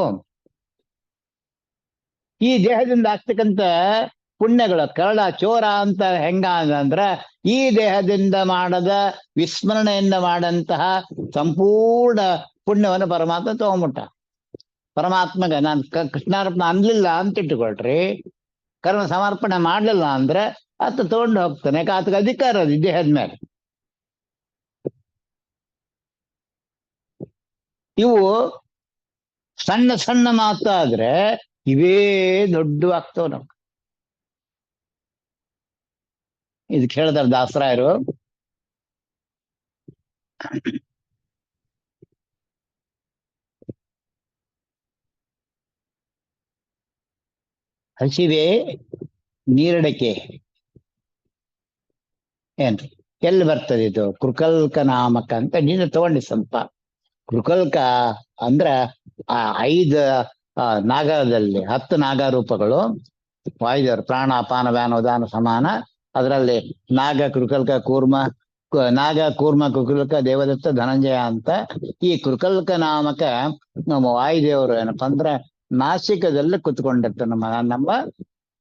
ಈ ದೇಹದಿಂದ ಆಗ್ತಕ್ಕಂಥ ಪುಣ್ಯಗಳು ಕರಳ ಚೋರ ಅಂತ ಹೆಂಗ ಅಂದ್ರ ಈ ದೇಹದಿಂದ ಮಾಡದ ವಿಸ್ಮರಣೆಯಿಂದ ಮಾಡಂತಹ ಸಂಪೂರ್ಣ ಪುಣ್ಯವನ್ನು ಪರಮಾತ್ಮ ತಗೊಂಬಿಟ್ಟ. ಪರಮಾತ್ಮಗ ನಾನು ಕೃಷ್ಣಾರ್ಪಣೆ ಅನ್ಲಿಲ್ಲ ಅಂತ ಇಟ್ಟುಕೊಳ್ರಿ, ಕರ್ಮ ಸಮರ್ಪಣೆ ಮಾಡ್ಲಿಲ್ಲ ಅಂದ್ರೆ ಆತ ತಗೊಂಡು ಹೋಗ್ತಾನೆ. ಆತಗೆ ಅಧಿಕಾರ ಅದು ದೇಹದ ಮೇಲೆ. ಇವು ಸಣ್ಣ ಸಣ್ಣ ಮಾತಾದ್ರೆ ಇವೇ ದೊಡ್ಡ ಆಗ್ತಾವ ನಮ್ಗೆ. ಇದಕ್ಕೆ ಹೇಳ್ದಾರ ದಾಸರಾಯರು, ಹಸಿವೆ ನೀರಡಿಕೆ ಏನ್ರಿ ಎಲ್ಲಿ ಬರ್ತದೆ ಇದು? ಕೃಕಲ್ಕ ನಾಮಕ ಅಂತ ನೀನು ತಗೊಂಡಿ ಸ್ವಲ್ಪ. ಕೃಕಲ್ಕ ಅಂದ್ರ ಆ 5 ನಾಗದಲ್ಲಿ 10 ನಾಗ ರೂಪಗಳು ವಾಯುದೇವರು ಪ್ರಾಣ ಅಪಾನ ವ್ಯಾನ ಉದಾನ ಸಮಾನ. ಅದರಲ್ಲಿ ನಾಗ ಕೃಕಲ್ಕ ಕೂರ್ಮ, ನಾಗ ಕೂರ್ಮ ಕೃಕಲ್ಕ ದೇವದತ್ತ ಧನಂಜಯ ಅಂತ ಈ ಕೃಕಲ್ಕ ನಾಮಕ ನಮ್ಮ ವಾಯುದೇವರು ಏನಪ್ಪಾ ಅಂದ್ರೆ ನಾಸಿಕದಲ್ಲಿ ಕುತ್ಕೊಂಡಿರ್ತ ನಮ್ಮ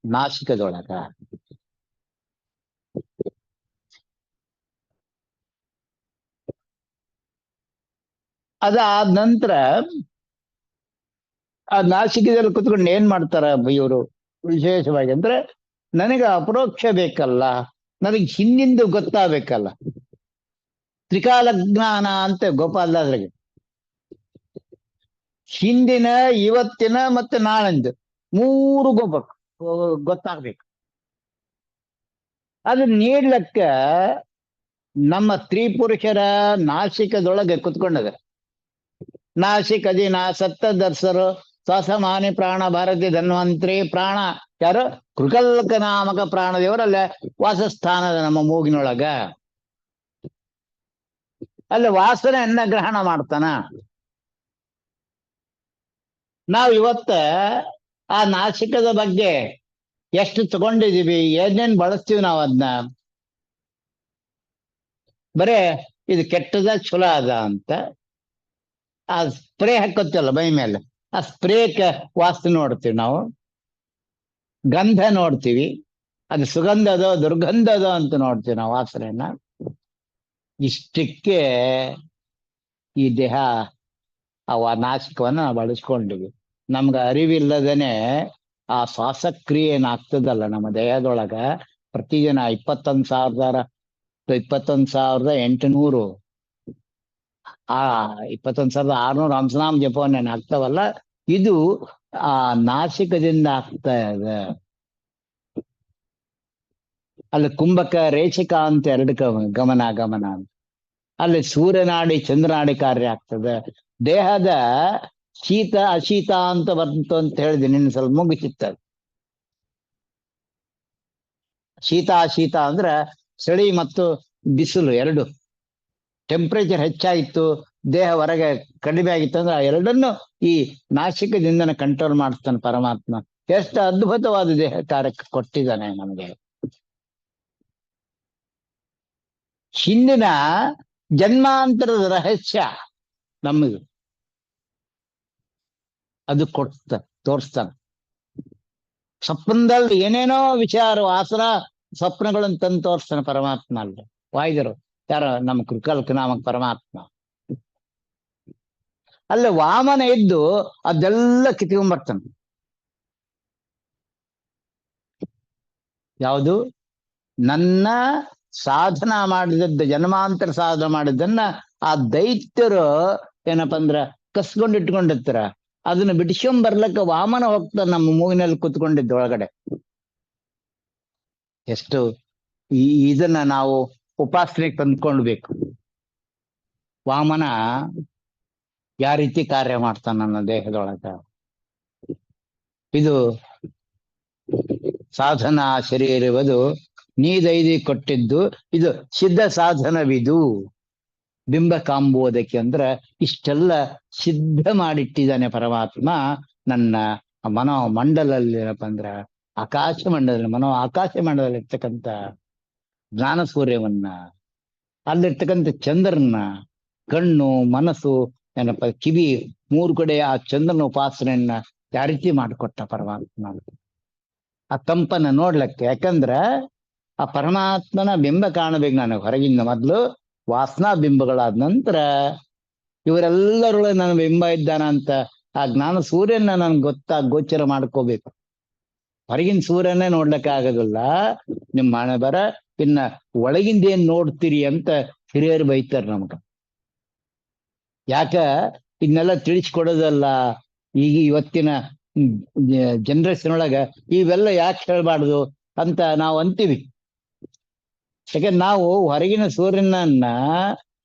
ನಾಸಿಕದೊಳಗ. ಅದಾದ ನಂತರ ಆ ನಾಸಿಕದಲ್ಲಿ ಕುತ್ಕೊಂಡು ಏನ್ ಮಾಡ್ತಾರ ಇವರು ವಿಶೇಷವಾಗಿ ಅಂದ್ರೆ, ನನಗೆ ಅಪರೋಕ್ಷ ಬೇಕಲ್ಲ, ನನಗೆ ಹಿಂದಿಂದು ಗೊತ್ತಾಗಬೇಕಲ್ಲ. ತ್ರಿಕಾಲ ಜ್ಞಾನ ಅಂತ ಗೋಪಾಲದಾದ್ರಿಗೆ ಹಿಂದಿನ, ಇವತ್ತಿನ ಮತ್ತೆ ನಾಳಂದು 3 ಗೊತ್ತಾಗ್ಬೇಕು. ಅದನ್ನ ನೀಡ್ಲಕ್ಕ ನಮ್ಮ ಸ್ತ್ರೀಪುರುಷರ ನಾಸಿಕದೊಳಗೆ ಕುತ್ಕೊಂಡದ. ನಾಸಿಕ ಅದಿನ ಸತ್ತ ದರ್ಶರು ಶ್ವಾಸಮಾನಿ ಪ್ರಾಣ ಭಾರತಿ ಧನ್ವಂತ್ರಿ ಪ್ರಾಣ ಯಾರು ಕೃಕಲ್ಕ ನಾಮಕ ಪ್ರಾಣದೇವರಲ್ಲ ವಾಸಸ್ಥಾನದ ನಮ್ಮ ಮೂಗಿನೊಳಗ. ಅಲ್ಲಿ ವಾಸನೆಯನ್ನ ಗ್ರಹಣ ಮಾಡ್ತಾನ. ನಾವು ಇವತ್ತ ಆ ನಾಸಿಕದ ಬಗ್ಗೆ ಎಷ್ಟು ತಗೊಂಡಿದೀವಿ, ಏನೇನ್ ಬಳಸ್ತೀವಿ ನಾವು ಅದನ್ನ. ಬರೇ ಇದು ಕೆಟ್ಟದ ಚಲೋ ಅದ ಅಂತ ಆ ಸ್ಪ್ರೇ ಹಾಕೋತಿವಲ್ಲ ಮೈ ಮೇಲೆ, ಆ ಸ್ಪ್ರೇಕ ವಾಸನೆ ನೋಡ್ತೀವಿ ನಾವು, ಗಂಧ ನೋಡ್ತೀವಿ, ಅದು ಸುಗಂಧದೋ ದುರ್ಗಂಧದೋ ಅಂತ ನೋಡ್ತೀವಿ ನಾವು ವಾಸನೆಯನ್ನ. ಇಷ್ಟಕ್ಕೆ ಈ ದೇಹ ಆ ನಾಸಿಕವನ್ನ ನಾವು ಬಳಸ್ಕೊಂಡಿವಿ. ನಮ್ಗೆ ಅರಿವಿಲ್ಲದೇನೆ ಆ ಶ್ವಾಸಕ್ರಿಯೆ ಏನಾಗ್ತದಲ್ಲ ನಮ್ಮ ದೇಹದೊಳಗ ಪ್ರತಿದಿನ 21,800 ಆ 21,600 ಹಂಸನಾಮ ಜಪವನ್ನ ಆಗ್ತಾವಲ್ಲ, ಇದು ಆ ನಾಸಿಕದಿಂದ ಆಗ್ತಾ ಇದೆ. ಅಲ್ಲಿ ಕುಂಭಕ ರೇಚಕ ಅಂತ ಎರಡು ಗಮನ ಅಂತ. ಅಲ್ಲಿ ಸೂರ್ಯನಾಡಿ ಚಂದ್ರನಾಡಿ ಕಾರ್ಯ ಆಗ್ತದೆ. ದೇಹದ ಶೀತ ಅಶೀತ ಅಂತ ಬಂತು ಅಂತ ಹೇಳಿದೆ ನಿನ್ನ ಸ್ವಲ್ಪ ಮುಗಿಸಿತ್ತ. ಶೀತ ಅಶೀತ ಅಂದ್ರೆ ಚಳಿ ಮತ್ತು ಬಿಸಿಲು ಎರಡು. ಟೆಂಪರೇಚರ್ ಹೆಚ್ಚಾಗಿತ್ತು, ದೇಹ ಹೊರಗೆ ಕಡಿಮೆ ಆಗಿತ್ತು ಅಂದ್ರೆ ಆ ಎರಡನ್ನು ಈ ನಾಸಿಕದಿಂದನೇ ಕಂಟ್ರೋಲ್ ಮಾಡ್ತಾನೆ ಪರಮಾತ್ಮ. ಎಷ್ಟು ಅದ್ಭುತವಾದ ದೇಹ ಕಾರ್ಯಕ್ಕೆ ಕೊಟ್ಟಿದ್ದಾನೆ ನಮಗೆ. ಹಿಂದಿನ ಜನ್ಮಾಂತರದ ರಹಸ್ಯ ನಮಗೆ ಅದು ತೋರಿಸ್ತಾನೆ. ಸ್ವಪ್ನದಲ್ಲಿ ಏನೇನೋ ವಿಚಾರ ವಾಸನ ಸ್ವಪ್ನಗಳನ್ನು ತಂದು ತೋರಿಸ್ತಾನೆ ಪರಮಾತ್ಮ. ಅಲ್ಲಿ ವಾಯ್ದರು ಯಾರ ನಮ್ಮ ಕೃಕಲ್ಕ ನಾಮಕ ಪರಮಾತ್ಮ. ಅಲ್ಲೇ ವಾಮನ ಇದ್ದು ಅದೆಲ್ಲ ಕಿತ್ಕೊಂಡ್ಬರ್ತಾನೆ. ಯಾವುದು ನನ್ನ ಸಾಧನ ಮಾಡಿದದ್ದು, ಜನ್ಮಾಂತರ ಸಾಧನ ಮಾಡಿದ್ದನ್ನ ಆ ದೈತ್ಯರು ಏನಪ್ಪಾ ಅಂದ್ರ ಕಸ್ಕೊಂಡು ಇಟ್ಕೊಂಡಿರ್ತಾರ. ಅದನ್ನ ಬಿಡಿಸ್ಕೊಂಬರ್ಲಕ್ಕ ವಾಮನ ಹೋಗ್ತಾನೆ ನಮ್ಮ ಮೂಗಿನಲ್ಲಿ ಕುತ್ಕೊಂಡಿದ್ದ ಒಳಗಡೆ. ಎಷ್ಟು ಇದನ್ನ ನಾವು ಉಪಾಸನೆಗೆ ತಂದ್ಕೊಳ್ಬೇಕು. ವಾಮನ ಯಾವ ರೀತಿ ಕಾರ್ಯ ಮಾಡ್ತಾನ ನನ್ನ ದೇಹದೊಳಗ. ಇದು ಸಾಧನ ಶರೀರವದು ನೀದೈದಿ ಕೊಟ್ಟಿದ್ದು, ಇದು ಸಿದ್ಧ ಸಾಧನವಿದು. ಬಿಂಬ ಕಾಂಬೋದಕ್ಕೆ ಅಂದ್ರೆ ಇಷ್ಟೆಲ್ಲ ಸಿದ್ಧ ಮಾಡಿಟ್ಟಿದ್ದಾನೆ ಪರಮಾತ್ಮ ನನ್ನ ಮನೋ ಮಂಡಲಲ್ಲಿ. ಏನಪ್ಪ ಅಂದ್ರ ಆಕಾಶ ಮಂಡಲದಲ್ಲಿ ಆಕಾಶ ಮಂಡಲದಲ್ಲಿ ಇರ್ತಕ್ಕಂಥ ಜ್ಞಾನ ಸೂರ್ಯವನ್ನ, ಅಲ್ಲಿರ್ತಕ್ಕಂಥ ಚಂದ್ರನ, ಕಣ್ಣು ಮನಸ್ಸು ಏನಪ್ಪ ಕಿವಿ ಮೂರು ಕಡೆ ಆ ಚಂದ್ರನ ಉಪಾಸನೆಯನ್ನ ಯಾವ ರೀತಿ ಮಾಡಿಕೊಟ್ಟ ಪರಮಾತ್ಮ. ಆ ತಂಪನ್ನ ನೋಡ್ಲಿಕ್ಕೆ, ಯಾಕಂದ್ರ ಆ ಪರಮಾತ್ಮನ ಬಿಂಬ ಕಾಣಬೇಕು ನನಗೆ ಹೊರಗಿಂದ. ಮೊದ್ಲು ವಾಸನಾ ಬಿಂಬಗಳಾದ ನಂತರ ಇವರೆಲ್ಲರೊಳಗೆ ನನ್ನ ಬಿಂಬ ಇದ್ದಾನ ಅಂತ ಆ ಜ್ಞಾನ ಸೂರ್ಯನ ನನ್ಗೆ ಗೋಚರ ಮಾಡ್ಕೋಬೇಕು. ಹೊರಗಿನ ಸೂರ್ಯನೇ ನೋಡ್ಲಿಕ್ಕೆ ಆಗೋದಿಲ್ಲ. ನಿಮ್ಮ ಹಣೆ ಬರ ಇನ್ನ ಒಳಗಿಂದ ಏನ್ ನೋಡ್ತೀರಿ ಅಂತ ಹಿರಿಯರು ಬೈತಾರ ನಮ್ಗ. ಯಾಕ ಇದನ್ನೆಲ್ಲ ತಿಳಿಸ್ಕೊಡೋದಲ್ಲ ಈಗ ಇವತ್ತಿನ ಜನರೇಷನ್ ಒಳಗ ಇವೆಲ್ಲ ಯಾಕೆ ಹೇಳ್ಬಾರ್ದು ಅಂತ ನಾವು ಅಂತೀವಿ. ಯಾಕಂದ್ರೆ ನಾವು ಹೊರಗಿನ ಸೂರ್ಯನನ್ನ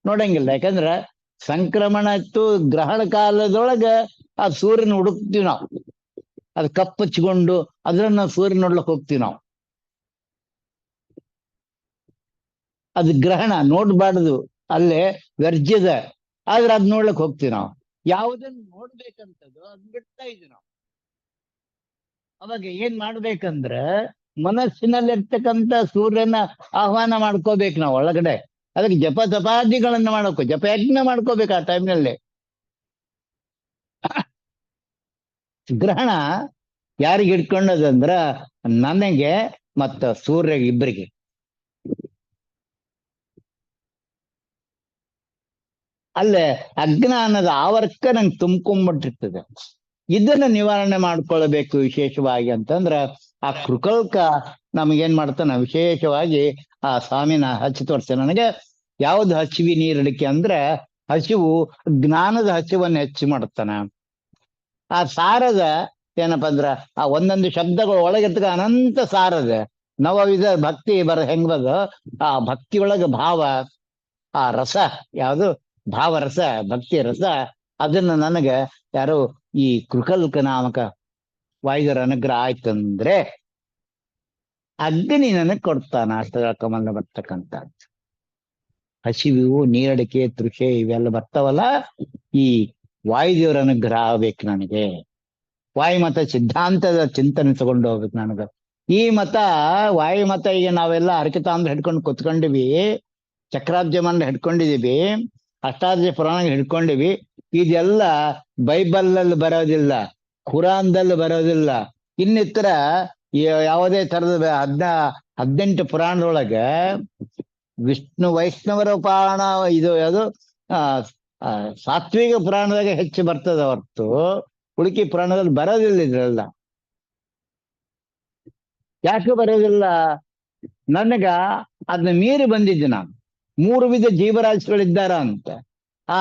ನೋಡಂಗಿಲ್ಲ. ಯಾಕಂದ್ರ ಸಂಕ್ರಮಣ ಇತ್ತು, ಗ್ರಹಣ ಕಾಲದೊಳಗ ಆ ಸೂರ್ಯನ ಹುಡುಕ್ತಿವಿ ನಾವು. ಅದು ಕಪ್ಪಚ್ಕೊಂಡು ಅದ್ರನ್ನ ಸೂರ್ಯನ ನೋಡ್ಲಕ್ ಹೋಗ್ತೀವಿ ನಾವು. ಅದು ಗ್ರಹಣ ನೋಡ್ಬಾರ್ದು, ಅಲ್ಲೇ ವ್ಯರ್ಜ್ಯದ. ಆದ್ರೆ ಅದ್ ನೋಡ್ಲಕ್ ಹೋಗ್ತೀವಿ ನಾವು. ಯಾವುದನ್ನ ನೋಡ್ಬೇಕಂತದ್ದು ಅದ್ ಬಿಡ್ತಾ ಇದೀವಿ ನಾವು. ಅವಾಗ ಏನ್ ಮಾಡ್ಬೇಕಂದ್ರ ಮನಸ್ಸಿನಲ್ಲಿರ್ತಕ್ಕಂಥ ಸೂರ್ಯನ ಆಹ್ವಾನ ಮಾಡ್ಕೋಬೇಕು ನಾವು ಒಳಗಡೆ. ಅದಕ್ಕೆ ಜಪ ತಪಾದಿಗಳನ್ನ ಮಾಡ್ಕೋ, ಜಪಯಜ್ಞ ಮಾಡ್ಕೋಬೇಕು ಆ ಟೈಮ್ನಲ್ಲಿ. ಗ್ರಹಣ ಯಾರಿಗೆ ಹಿಡ್ಕೊಂಡದಂದ್ರ ನನಗೆ ಮತ್ತ ಸೂರ್ಯಗೆ ಇಬ್ಬರಿಗೆ. ಅಲ್ಲೇ ಅಜ್ಞಾನದ ಆವರ್ಕ ನಂಗೆ ತುಂಬ್ಕೊಂಡ್ಬಿಟ್ಟಿರ್ತದೆ. ಇದನ್ನ ನಿವಾರಣೆ ಮಾಡ್ಕೊಳ್ಬೇಕು ವಿಶೇಷವಾಗಿ ಅಂತಂದ್ರ ಆ ಕೃಕಲ್ಕ ನಮಗೇನ್ ಮಾಡ್ತಾನ ವಿಶೇಷವಾಗಿ ಆ ಸ್ವಾಮಿನ ಹಚ್ಚಿ ತೋರ್ಸ. ನನಗೆ ಯಾವ್ದು ಹಸಿವಿ ನೀರಡಿಕೆ ಅಂದ್ರೆ ಹಸಿವು ಜ್ಞಾನದ ಹಸಿವನ್ನ ಹೆಚ್ಚು ಮಾಡ್ತಾನ. ಆ ಸಾರದ ಏನಪ್ಪಾ ಅಂದ್ರ ಆ ಒಂದೊಂದು ಶಬ್ದಗಳು ಒಳಗಿರ್ತಕ ಅನಂತ ಸಾರದ ನವವಿಧ ಭಕ್ತಿ ಹೆಂಗ್ ಬದ ಆ ಭಕ್ತಿ ಒಳಗ ಭಾವ, ಆ ರಸ ಯಾವುದು ಭಾವರಸ, ಭಕ್ತಿ ರಸ, ಅದನ್ನ ನನಗೆ ಯಾರು ಈ ಕೃಕಲ್ಕ ನಾಮಕ ವಾಯುಗರ ಅನುಗ್ರಹ ಆಯ್ತಂದ್ರೆ ಅಗ್ನಿ ನನಗ್ ಕೊಡ್ತಾನ. ಅಷ್ಟಕಮಲ್ಲ ಬರ್ತಕ್ಕಂಥ ಹಸಿವು, ನೀರಡಿಕೆ, ತೃಷೆ ಇವೆಲ್ಲ ಬರ್ತಾವಲ್ಲ, ಈ ವಾಯುದೇವರ ಅನುಗ್ರಹ ಆಗ್ಬೇಕು ನನಗೆ. ವಾಯುಮತ ಸಿದ್ಧಾಂತದ ಚಿಂತನೆ ತಗೊಂಡು ಹೋಗ್ಬೇಕು ನನಗ. ಈ ಮತ ವಾಯುಮತ ಈಗ ನಾವೆಲ್ಲ ಹರಕಿತಾಂದ್ರ ಹಿಡ್ಕೊಂಡು ಕುತ್ಕೊಂಡಿವಿ, ಚಕ್ರಾಬ್ಜ ಮಂಡ ಹಿಡ್ಕೊಂಡಿದೀವಿ, ಅಷ್ಟಾದಶ ಪುರಾಣ ಹಿಡ್ಕೊಂಡಿವಿ. ಇದೆಲ್ಲ ಬೈಬಲ್ನಲ್ಲಿ ಬರೋದಿಲ್ಲ, ಖುರಾನ್ದಲ್ಲಿ ಬರೋದಿಲ್ಲ, ಇನ್ನಿತರ ಯಾವುದೇ ತರದ 18 ಪುರಾಣದೊಳಗೆ ವಿಷ್ಣು ವೈಷ್ಣವರ ಪುರಾಣ ಇದು ಯಾವುದು ಸಾತ್ವಿಕ ಪುರಾಣದಾಗ ಹೆಚ್ಚು ಬರ್ತದ ಹೊರತು ಉಳುಕಿ ಪುರಾಣದಲ್ಲಿ ಬರೋದಿಲ್ಲ. ಇದ್ರೆಲ್ಲ ಯಾಕೆ ಬರೋದಿಲ್ಲ? ನನಗ ಅದನ್ನ ಮೀರಿ ಬಂದಿದ್ದೆ ನಾನು. 3 ವಿಧ ಜೀವರಾಶಿಗಳಿದ್ದಾರ ಅಂತ. ಆ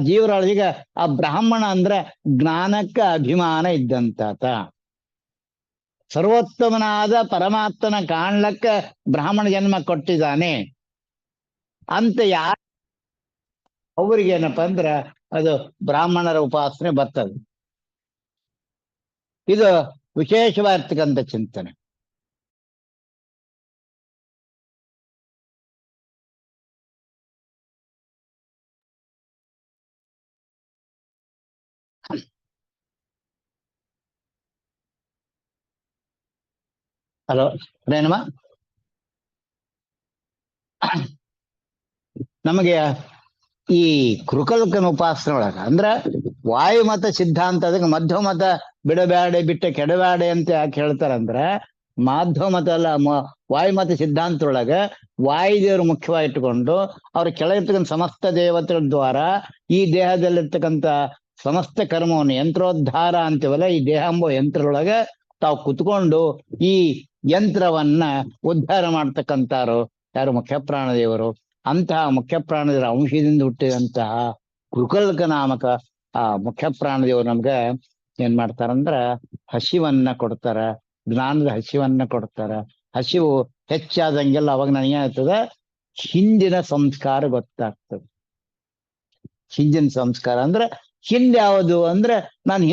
ಜೀವರಾಶಿಗೆ ಆ ಬ್ರಾಹ್ಮಣ ಅಂದ್ರೆ ಜ್ಞಾನಕ್ಕೆ ಅಭಿಮಾನ ಇದ್ದಂತಾತ. ಸರ್ವೋತ್ತಮನಾದ ಪರಮಾತ್ಮನ ಕಾಣ್ಲಕ್ಕ ಬ್ರಾಹ್ಮಣ ಜನ್ಮ ಕೊಟ್ಟಿದ್ದಾನೆ ಅಂತ ಅವ್ರಿಗೇನಪ್ಪ ಅಂದ್ರ ಅದು ಬ್ರಾಹ್ಮಣರ ಉಪಾಸನೆ ಬರ್ತದೆ. ಇದು ವಿಶೇಷವಾಗಿರ್ತಕ್ಕಂಥ ಚಿಂತನೆ. ಹಲೋ ರೇಣಮ್ಮ, ನಮಗೆ ಈ ಕೃಕಲ್ಕನ ಉಪಾಸನೆ ಒಳಗ ಅಂದ್ರ ವಾಯುಮತ ಸಿದ್ಧಾಂತ, ಅದಕ್ಕೆ ಮಧ್ವ ಮತ ಬಿಡಬ್ಯಾಡೆ ಬಿಟ್ಟ ಕೆಡಬ್ಯಾಡೆ ಅಂತ ಯಾಕೆ ಹೇಳ್ತಾರಂದ್ರ, ಮಾಧ್ವ ಮತ ಅಲ್ಲ, ವಾಯುಮತ ಸಿದ್ಧಾಂತ ಒಳಗ ವಾಯುದೇವರು ಮುಖ್ಯವಾಗಿಟ್ಟುಕೊಂಡು ಅವ್ರ ಕೆಳಗಿರ್ತಕ್ಕಂಥ ಸಮಸ್ತ ದೇವತೆಗಳ ದ್ವಾರ ಈ ದೇಹದಲ್ಲಿರ್ತಕ್ಕಂಥ ಸಮಸ್ತ ಕರ್ಮವನ್ನು ಯಂತ್ರೋದ್ಧಾರ ಅಂತೀವಲ್ಲ, ಈ ದೇಹ ಎಂಬ ಯಂತ್ರದೊಳಗ ತಾವು ಕುತ್ಕೊಂಡು ಈ ಯಂತ್ರವನ್ನ ಉದ್ಧಾರ ಮಾಡ್ತಕ್ಕಂಥವ್ರು ಯಾರು? ಮುಖ್ಯ ಪ್ರಾಣದೇವರು. ಅಂತಹ ಮುಖ್ಯ ಪ್ರಾಣದೇವರ ಅಂಶದಿಂದ ಹುಟ್ಟಿದಂತಹ ಕೃಕಲ್ಕ ನಾಮಕ ಆ ಮುಖ್ಯ ಪ್ರಾಣದೇವರು ನಮ್ಗೆ ಏನ್ ಮಾಡ್ತಾರಂದ್ರ ಹಸಿವನ್ನ ಕೊಡ್ತಾರ, ಜ್ಞಾನದ ಹಸಿವನ್ನ ಕೊಡ್ತಾರ. ಹಸಿವು ಹೆಚ್ಚಾದಂಗೆಲ್ಲ ಅವಾಗ ನನಗೇನಾಗ್ತದೆ, ಹಿಂದಿನ ಸಂಸ್ಕಾರ ಗೊತ್ತಾಗ್ತದೆ. ಹಿಂದಿನ ಸಂಸ್ಕಾರ ಅಂದ್ರೆ ಹಿಂದೆ ಯಾವುದು ಅಂದ್ರೆ, ನಾನು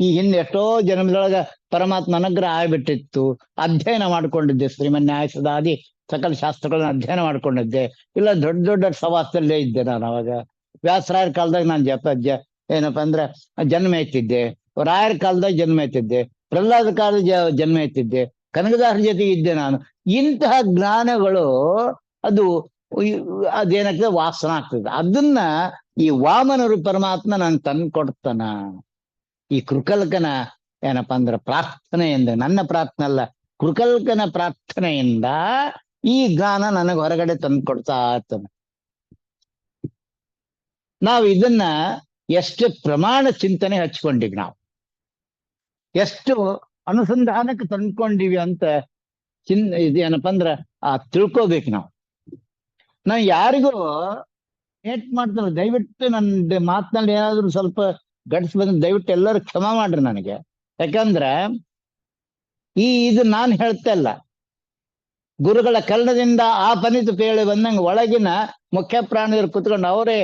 ಈ ಹಿಂದೆ ಎಷ್ಟೋ ಜನ್ಮದೊಳಗ ಪರಮಾತ್ಮ ಅನುಗ್ರಹ ಆಗ್ಬಿಟ್ಟಿತ್ತು, ಅಧ್ಯಯನ ಮಾಡ್ಕೊಂಡಿದ್ದೆ, ಶ್ರೀಮನ್ ನ್ಯಾಯಸದಾದಿ ಸಕಲ ಶಾಸ್ತ್ರಗಳನ್ನ ಅಧ್ಯಯನ ಮಾಡ್ಕೊಂಡಿದ್ದೆ. ಇಲ್ಲ ದೊಡ್ಡ ದೊಡ್ಡ ಸವಾಸದಲ್ಲೇ ಇದ್ದೆ ನಾನು. ಅವಾಗ ವ್ಯಾಸರಾಯರ ಕಾಲದಾಗ ನಾನು ಏನಪ್ಪಾ ಅಂದ್ರೆ ಜನ್ಮ ಎತ್ತಿದ್ದೆ, ರಾಯರ ಕಾಲದಾಗ ಜನ್ಮ ಎತ್ತಿದ್ದೆ, ಪ್ರಹ್ಲಾದ ಕಾಲದ ಜನ್ಮ ಎತ್ತಿದ್ದೆ, ಕನಕದಾಸರ ಜೊತೆಗೆ ಇದ್ದೆ ನಾನು. ಇಂತಹ ಜ್ಞಾನಗಳು ಅದು ಅದೇನಾಗ್ತದೆ, ವಾಸನ ಆಗ್ತದೆ. ಅದನ್ನ ಈ ವಾಮನರು ಪರಮಾತ್ಮ ನಾನು ತಂದು ಕೊಡ್ತಾನ. ಈ ಕೃಕಲ್ಕನ ಏನಪ್ಪಾ ಅಂದ್ರೆ ಪ್ರಾರ್ಥನೆಯಿಂದ, ನನ್ನ ಪ್ರಾರ್ಥನೆ ಅಲ್ಲ, ಕೃಕಲ್ಕನ ಪ್ರಾರ್ಥನೆಯಿಂದ ಈ ಜ್ಞಾನ ನನಗೆ ಹೊರಗಡೆ ತಂದು ಕೊಡ್ತಾ ಇರ್ತಾನೆ. ನಾವು ಇದನ್ನ ಎಷ್ಟು ಪ್ರಮಾಣ ಚಿಂತನೆ ಹಚ್ಕೊಂಡಿವಿ, ನಾವು ಎಷ್ಟು ಅನುಸಂಧಾನಕ್ಕೆ ತಂದ್ಕೊಂಡಿವಿ ಅಂತ ಇದೇನಪ್ಪ ಅಂದ್ರ ತಿಳ್ಕೋಬೇಕು ನಾವು ಯಾರಿಗೂ ಏಟ್ ಮಾಡ್ತಾರೆ. ದಯವಿಟ್ಟು ನನ್ನ ಮಾತನಾಡಿ ಏನಾದ್ರು ಸ್ವಲ್ಪ ಗಡಿಸಿ ಬಂದ್ರೆ ದಯವಿಟ್ಟು ಎಲ್ಲರೂ ಕ್ಷಮಾ ಮಾಡ್ರಿ ನನಗೆ. ಯಾಕಂದ್ರೆ ಇದು ನಾನು ಹೇಳ್ತಾ ಇಲ್ಲ, ಗುರುಗಳ ಕರ್ಣದಿಂದ ಆ ಪನಿತು ಪೇಳಿ ಬಂದಂಗೆ ಒಳಗಿನ ಮುಖ್ಯ ಪ್ರಾಣಿಗಳು ಕುತ್ಕೊಂಡು ಅವರೇ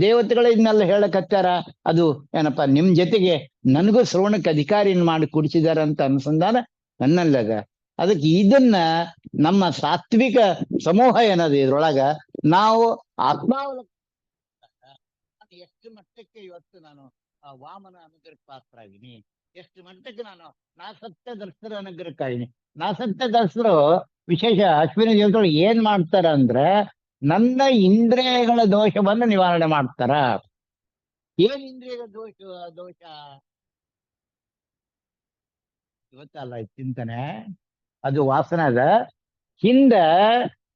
ದೇವತೆಗಳೇ ಇದನ್ನೆಲ್ಲ ಹೇಳಕತ್ತಾರ. ಅದು ಏನಪ್ಪಾ ನಿಮ್ ಜೊತೆಗೆ ನನಗೂ ಶ್ರವಣಕ್ಕೆ ಅಧಿಕಾರಿಯನ್ನು ಮಾಡಿ ಕುಡಿಸಿದಾರ ಅಂತ ಅನುಸಂಧಾನ ನನ್ನಲ್ಲದ. ಅದಕ್ಕೆ ಇದನ್ನ ನಮ್ಮ ಸಾತ್ವಿಕ ಸಮೂಹ ಏನದು ಇದ್ರೊಳಗ ನಾವು ಆತ್ಮಾವಲೋಕನ ಎಷ್ಟು ಮಟ್ಟಕ್ಕೆ ಇವತ್ತು ನಾನು ವಾಮನ ಅನುಗ್ರಹಕ್ಕೆ ಪಾತ್ರ ಆಗಿನಿ, ಎಷ್ಟು ಮಟ್ಟಕ್ಕೆ ನಾನು ನಾಸತ್ಯ ದರ್ಶನ ಅನುಗ್ರಹಕ್ಕಾಗಿನಿ. ನಾಸತ್ಯ ದರ್ಶರು ವಿಶೇಷ ಅಶ್ವಿನಿ ದೇವತೆಗಳು ಏನ್ ಮಾಡ್ತಾರ ಅಂದ್ರೆ ನನ್ನ ಇಂದ್ರಿಯಗಳ ದೋಷವನ್ನು ನಿವಾರಣೆ ಮಾಡ್ತಾರ. ಏನ್ ಇಂದ್ರಿಯಗಳ ದೋಷ ಇವತ್ತಲ್ಲ ಚಿಂತನೆ, ಅದು ವಾಸನ ಅದ. ಹಿಂದ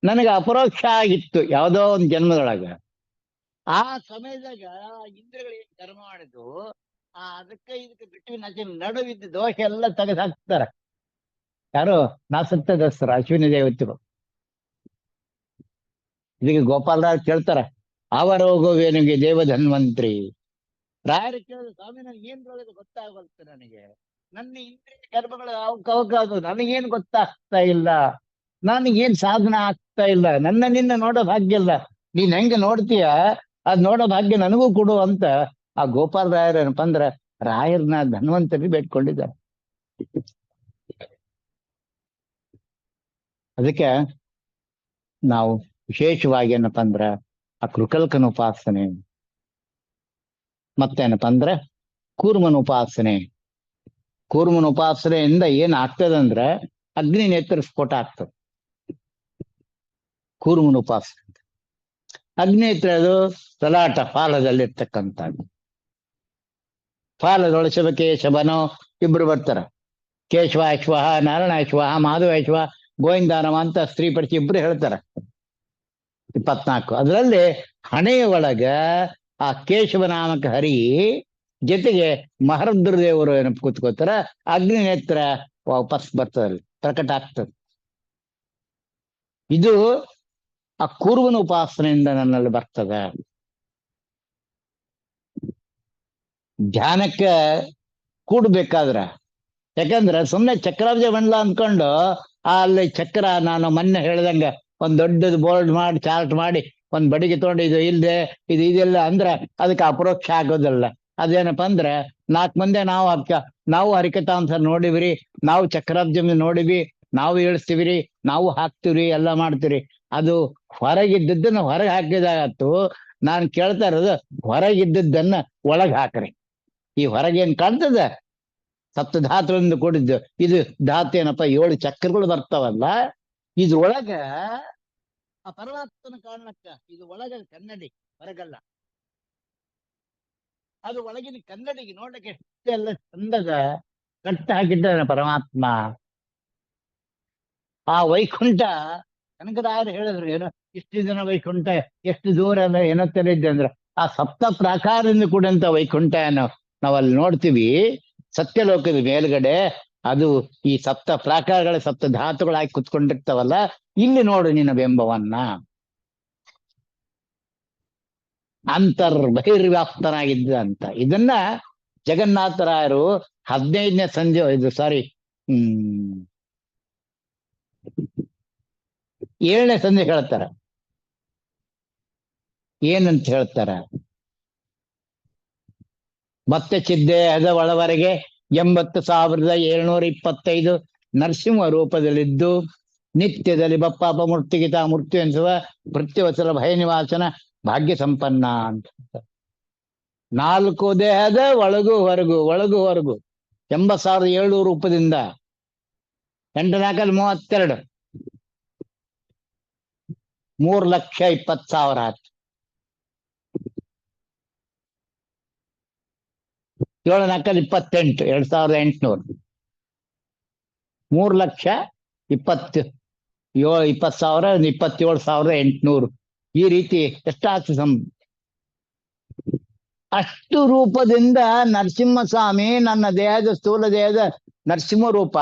ನನಗೆ ಅಪರೋಕ್ಷ ಆಗಿತ್ತು ಯಾವುದೋ ಒಂದು ಜನ್ಮದೊಳಗ. ಆ ಸಮಯದಾಗ ಇಂದ್ರಿಯಗಳು ಏನ್ ಕರ್ಮ ಮಾಡಿದ್ವು, ಅದಕ್ಕೆ ಇದಕ್ಕೆ ಬಿಟ್ಟು ನಡುವಿದ್ದ ದೋಷ ಎಲ್ಲ ತೆಗೆದು ಹಾಕ್ತಾರ. ಯಾರು? ನಾಸತ್ಯ ದಸ್ತರ ಅಶ್ವಿನಿ ದೇವತೆಗಳು. ಇದಕ್ಕೆ ಗೋಪಾಲರಾವ್ ಕೇಳ್ತಾರ, ಅವರೋಗವೇನಿಗೆ ದೇವ ಧನ್ವಂತ್ರಿ. ರಾಯರು ಕೇಳಿದ, ಸ್ವಾಮಿ ನನಗೆ ಏನ್ರೊಳಗೆ ಗೊತ್ತಾಗಬಲ್ತು, ನನಗೆ ನನ್ನ ಇಂದ್ರಿಯ ಕರ್ಮಗಳು ಅವಕಾದು ನನಗೇನು ಗೊತ್ತಾಗ್ತಾ ಇಲ್ಲ, ನನಗೇನ್ ಸಾಧನ ಆಗ್ತಾ ಇಲ್ಲ, ನಿನ್ನ ನೋಡೋ ಭಾಗ್ಯ ಇಲ್ಲ, ನೀನ್ ಹೆಂಗ ನೋಡ್ತೀಯ ಅದ್ ನೋಡೋ ಭಾಗ್ಯ ನನಗೂ ಕೊಡು ಅಂತ ಆ ಗೋಪಾಲ ರಾಯರ್ ಏನಪ್ಪಾ ಅಂದ್ರ ರಾಯರ್ನ ಧನ್ವಂತರಿ ಬೇಡ್ಕೊಂಡಿದ್ದಾರೆ. ಅದಕ್ಕೆ ನಾವು ವಿಶೇಷವಾಗಿ ಏನಪ್ಪಾ ಅಂದ್ರ ಆ ಕೃಕಲ್ಕನ ಉಪಾಸನೆ, ಮತ್ತೇನಪ್ಪಾ ಅಂದ್ರೆ ಕೂರ್ಮನ ಉಪಾಸನೆ. ಕೂರ್ಮನ ಉಪಾಸನೆಯಿಂದ ಏನ್ ಆಗ್ತದಂದ್ರೆ ಅಗ್ನಿ ನೇತ್ರ ಸ್ಫೋಟ ಆಗ್ತದೆ. ಕೂರ್ಮನ ಉಪಾಸನೆ ಅಗ್ನೇತ್ರ ಅದು ತಲಾಟ ಫಾಲದಲ್ಲಿರ್ತಕ್ಕಂಥದ್ದು. ಫಾಲದೊಳಸಬ ಕೇಶವನೋ ಇಬ್ರು ಬರ್ತಾರ, ಕೇಶವ ಅಶ್ವ, ನಾರಾಯಣ ಅಶ್ವ, ಮಾಧವ ಅಶ್ವ, ಗೋವಿಂದಾನವ ಅಂತ ಸ್ತ್ರೀ ಪಡಿಸಿ ಇಬ್ರು ಹೇಳ್ತಾರ. 24 ಅದರಲ್ಲಿ ಹಣೆಯ ಒಳಗ ಆ ಕೇಶವ ನಾಮಕ ಹರಿ ಜೊತೆಗೆ ಮಹರುದ್ರ ದೇವರು ಏನಪ್ಪ ಕೂತ್ಕೋತಾರ, ಅಗ್ನಿ ನೇತ್ರ ವಾಪಸ್ ಬರ್ತದಲ್ಲಿ ಪ್ರಕಟ ಆಗ್ತದೆ. ಇದು ಆ ಕೂರ್ಮನ ಉಪಾಸನೆಯಿಂದ ನನ್ನಲ್ಲಿ ಬರ್ತದೆ. ಧ್ಯಾನಕ್ಕೆ ಕೂಡ್ಬೇಕಾದ್ರ, ಯಾಕಂದ್ರೆ ಸುಮ್ಮನೆ ಚಕ್ರಾಬ್ಜ ಮಂಡಲ ಅಂದ್ಕೊಂಡು ಅಲ್ಲಿ ಚಕ್ರ, ನಾನು ಮೊನ್ನೆ ಹೇಳ್ದಂಗೆ ಒಂದ್ ದೊಡ್ಡದು ಬೋರ್ಡ್ ಮಾಡಿ ಚಾರ್ಟ್ ಮಾಡಿ ಒಂದ್ ಬಡಿಗೆ ತಗೊಂಡು ಇದು ಇಲ್ದೆ ಇದು ಇದೆಲ್ಲ ಅಂದ್ರೆ ಅದಕ್ಕೆ ಅಪರೋಕ್ಷ ಆಗೋದಿಲ್ಲ. ಅದೇನಪ್ಪ ಅಂದ್ರೆ 4 ಮಂದಿ ನಾವು ಹರಿಕಥಾಂಸ ನೋಡಿವ್ರಿ, ನಾವು ಚಕ್ರಾಬ್ಜ ನೋಡಿವಿ, ನಾವು ಇಳಿಸ್ತೀವ್ರಿ, ನಾವು ಹಾಕ್ತಿವ್ರಿ, ಎಲ್ಲ ಮಾಡ್ತೀವಿ. ಅದು ಹೊರಗಿದ್ದದ್ದನ್ನ ಹೊರಗೆ ಹಾಕಿದಾಗತ್ತು. ನಾನು ಕೇಳ್ತಾ ಇರೋದು ಹೊರಗಿದ್ದದ್ದನ್ನ ಒಳಗೆ ಹಾಕ್ರಿ. ಈ ಹೊರಗೇನ್ ಕಾಣ್ತದೆ ಸಪ್ತ ಧಾತುಗಳಿಂದ ಕೂಡಿದ್ದು. ಇದು ಧಾತು ಏನಪ್ಪ, 7 ಚಕ್ರಗಳು ಬರ್ತಾವಲ್ಲ, ಇದ್ರೊಳಗ ಆ ಪರಮಾತ್ಮನ ಕಾರಣಕ್ಕ ಇದು ಒಳಗ ಕನ್ನಡಿ, ಹೊರಗಲ್ಲ. ಅದು ಒಳಗಿನ ಕನ್ನಡಿಗೆ ನೋಡಕ್ಕೆ ಎಷ್ಟೆಲ್ಲ ಚಂದದ ಕಟ್ಟ ಹಾಕಿದ್ದಾನೆ ಪರಮಾತ್ಮ. ಆ ವೈಕುಂಠ ಕನಕದಾಯರು ಹೇಳಿದ್ರು, ಏನೋ ಇಷ್ಟು ದಿನ ವೈಕುಂಠ ಎಷ್ಟು ದೂರ ಅಲ್ಲ ಏನೋ ತಿಳಿದ್ದೆ ಅಂದ್ರೆ, ಆ ಸಪ್ತ ಪ್ರಾಕಾರದಿಂದ ಕೂಡಂತ ವೈಕುಂಠ ನಾವಲ್ಲಿ ನೋಡ್ತೀವಿ ಸತ್ಯಲೋಕದ ಮೇಲ್ಗಡೆ. ಅದು ಈ ಸಪ್ತ ಪ್ರಾಕಾರಗಳ ಸಪ್ತ ಧಾತುಗಳಾಗಿ ಕುತ್ಕೊಂಡಿರ್ತಾವಲ್ಲ, ಇಲ್ಲಿ ನೋಡು ನಿನ್ನ ಬಿಂಬವನ್ನ. ಬಹಿರ್ವ್ಯಾಪ್ತನಾಗಿದ್ದ ಅಂತ. ಇದನ್ನ ಜಗನ್ನಾಥರಾಯರು 15ನೇ ಸಂಜೆ, ಇದು ಸಾರಿ 7ನೇ ಸಂಧಿ ಹೇಳ್ತಾರ. ಏನಂತ ಹೇಳ್ತಾರ? ಮತ್ತೆ ಚಿದ್ದೇಹದ ಒಳವರೆಗೆ 80,725 ನರಸಿಂಹ ರೂಪದಲ್ಲಿದ್ದು ನಿತ್ಯದಲ್ಲಿ ಬಪ್ಪಾಪ ಮೂರ್ತಿಗಿತ ಮೃತ್ಯು ಎನಿಸುವ ಮೃತ್ಯುವಚಲ ಭಯ ನಿವಾಸನ ಭಾಗ್ಯ ಸಂಪನ್ನ ಅಂತ. 4 ದೇಹದ ಒಳಗು ಹೊರಗು 80,700 ರೂಪದಿಂದ 8×4=32 3,20,000 ಆಯ್ತು. 7×4=28 2,800 3,20,000 27,800 ಈ ರೀತಿ ಎಷ್ಟಾಗ್ತದೆ? ಅಷ್ಟು ರೂಪದಿಂದ ನರಸಿಂಹಸ್ವಾಮಿ ನನ್ನ ದೇಹದ ಸ್ಥೂಲ ದೇಹದ ನರಸಿಂಹ ರೂಪ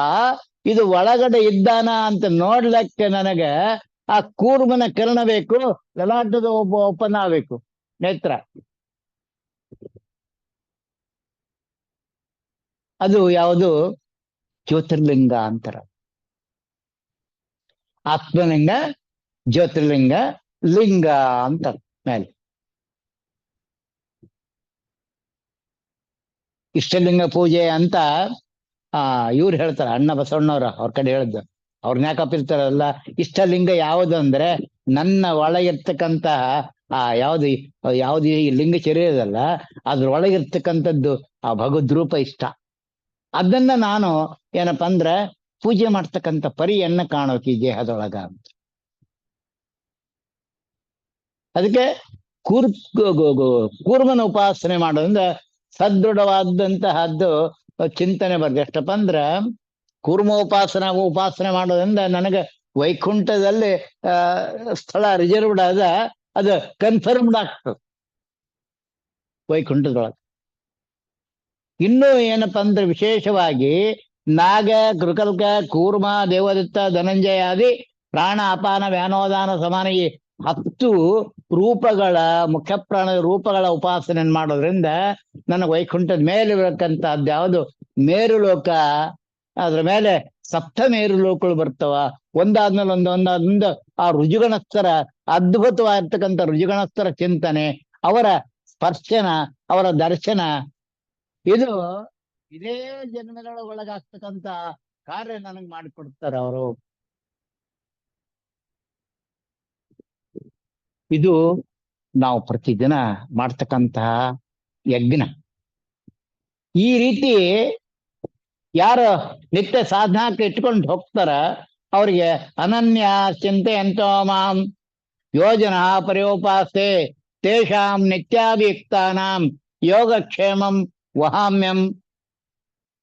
ಇದು ಒಳಗಡೆ ಇದ್ದಾನ ಅಂತ ನೋಡ್ಲಿಕ್ಕೆ ನನಗೆ ಆ ಕೂರ್ಮನ ಕಿರಣ ಬೇಕು, ಲಲಾಟದ ಒಪ್ಪಂದ ಆಗ್ಬೇಕು, ನೇತ್ರ. ಅದು ಯಾವುದು? ಜ್ಯೋತಿರ್ಲಿಂಗ ಅಂತಾರ. ಆತ್ಮಲಿಂಗ, ಜ್ಯೋತಿರ್ಲಿಂಗ, ಲಿಂಗ ಅಂತ ಮೇಲೆ. ಇಷ್ಟಲಿಂಗ ಪೂಜೆ ಅಂತ ಇವ್ರು ಹೇಳ್ತಾರ, ಅಣ್ಣ ಬಸವಣ್ಣವ್ರ ಅವ್ರ ಕಡೆ ಹೇಳಿದ್ದು. ಅವ್ರನ್ನ ಯಾಕಪ್ಪಿರ್ತಾರಲ್ಲ, ಇಷ್ಟಲಿಂಗ ಯಾವುದು ಅಂದ್ರೆ ನನ್ನ ಒಳಗಿರ್ತಕ್ಕಂತ ಯಾವ್ದು ಈ ಲಿಂಗ ಶರೀರದಲ್ಲ, ಅದ್ರೊಳಗಿರ್ತಕ್ಕಂಥದ್ದು ಆ ಭಗವದ್ರೂಪ ಇಷ್ಟ. ಅದನ್ನ ನಾನು ಏನಪ್ಪಾ ಅಂದ್ರೆ ಪೂಜೆ ಮಾಡ್ತಕ್ಕಂಥ ಪರಿಯನ್ನ ಕಾಣೋಕೆ ಈ ದೇಹದೊಳಗ ಅಂತ. ಅದಕ್ಕೆ ಕೂರ್ಮನ ಉಪಾಸನೆ ಮಾಡೋದ್ರಿಂದ ಸದೃಢವಾದಂತಹದ್ದು ಚಿಂತನೆ ಬರ್ತದೆ. ಎಷ್ಟಪ್ಪ ಅಂದ್ರ ಉಪಾಸನೆ ಮಾಡೋದ್ರಿಂದ ನನಗೆ ವೈಕುಂಠದಲ್ಲಿ ಸ್ಥಳ ರಿಸರ್ವ್ಡ್ ಅದು ಕನ್ಫರ್ಮ್ಡ್ ಆಗ್ತದೆ ವೈಕುಂಠದೊಳಗೆ. ಇನ್ನೂ ಏನಪ್ಪಾ ಅಂದ್ರೆ ವಿಶೇಷವಾಗಿ ನಾಗ, ಕೃಕಲ್ಕ, ಕೂರ್ಮ, ದೇವದತ್ತ, ಧನಂಜಯಾದಿ ಪ್ರಾಣ ಅಪಾನ ವ್ಯಾನೋದಾನ ಸಮಾನ ಈ 10 ರೂಪಗಳ ಮುಖ್ಯ ಪ್ರಾಣದ ರೂಪಗಳ ಉಪಾಸನೆ ಮಾಡೋದ್ರಿಂದ ನನಗೆ ವೈಕುಂಠದ ಮೇಲೆ ಇರತಕ್ಕಂಥದ್ದು ಯಾವುದು ಮೇರುಲೋಕ, ಅದ್ರ ಮೇಲೆ 7 ಮೇರುಲೋಕಗಳು ಬರ್ತಾವ. ಒಂದಾದ್ಮೇಲೆ ಒಂದಾದ್ಮೇಲೆ ಆ ರುಜುಗಣಸ್ಥರ ಅದ್ಭುತವಾಗಿರ್ತಕ್ಕಂಥ ರುಜುಗಣಸ್ಥರ ಚಿಂತನೆ, ಅವರ ಸ್ಪರ್ಶನ, ಅವರ ದರ್ಶನ, ಇದು ಇದೇ ಜನ್ಮಗಳ ಒಳಗಾಗ್ತಕ್ಕಂಥ ಕಾರ್ಯ ನನಗೆ ಮಾಡಿಕೊಡ್ತಾರೆ ಅವರು. ಇದು ನಾವು ಪ್ರತಿದಿನ ಮಾಡ್ತಕ್ಕಂತಹ ಯಜ್ಞ. ಈ ರೀತಿ ಯಾರು ನಿತ್ಯ ಸಾಧನಕ್ಕೆ ಇಟ್ಕೊಂಡು ಹೋಗ್ತಾರ ಅವ್ರಿಗೆ ಅನನ್ಯ ಚಿಂತೆ ಎಂತೋ ಮಾಂ ಯೋಜನಾ ಪರ್ಯೋಪಾಸೆ ತೇಷಾಂ ನಿತ್ಯಾಭಿಯುಕ್ತಾನಾಂ ಯೋಗಕ್ಷೇಮಂ ವಹಾಮ್ಯಂ.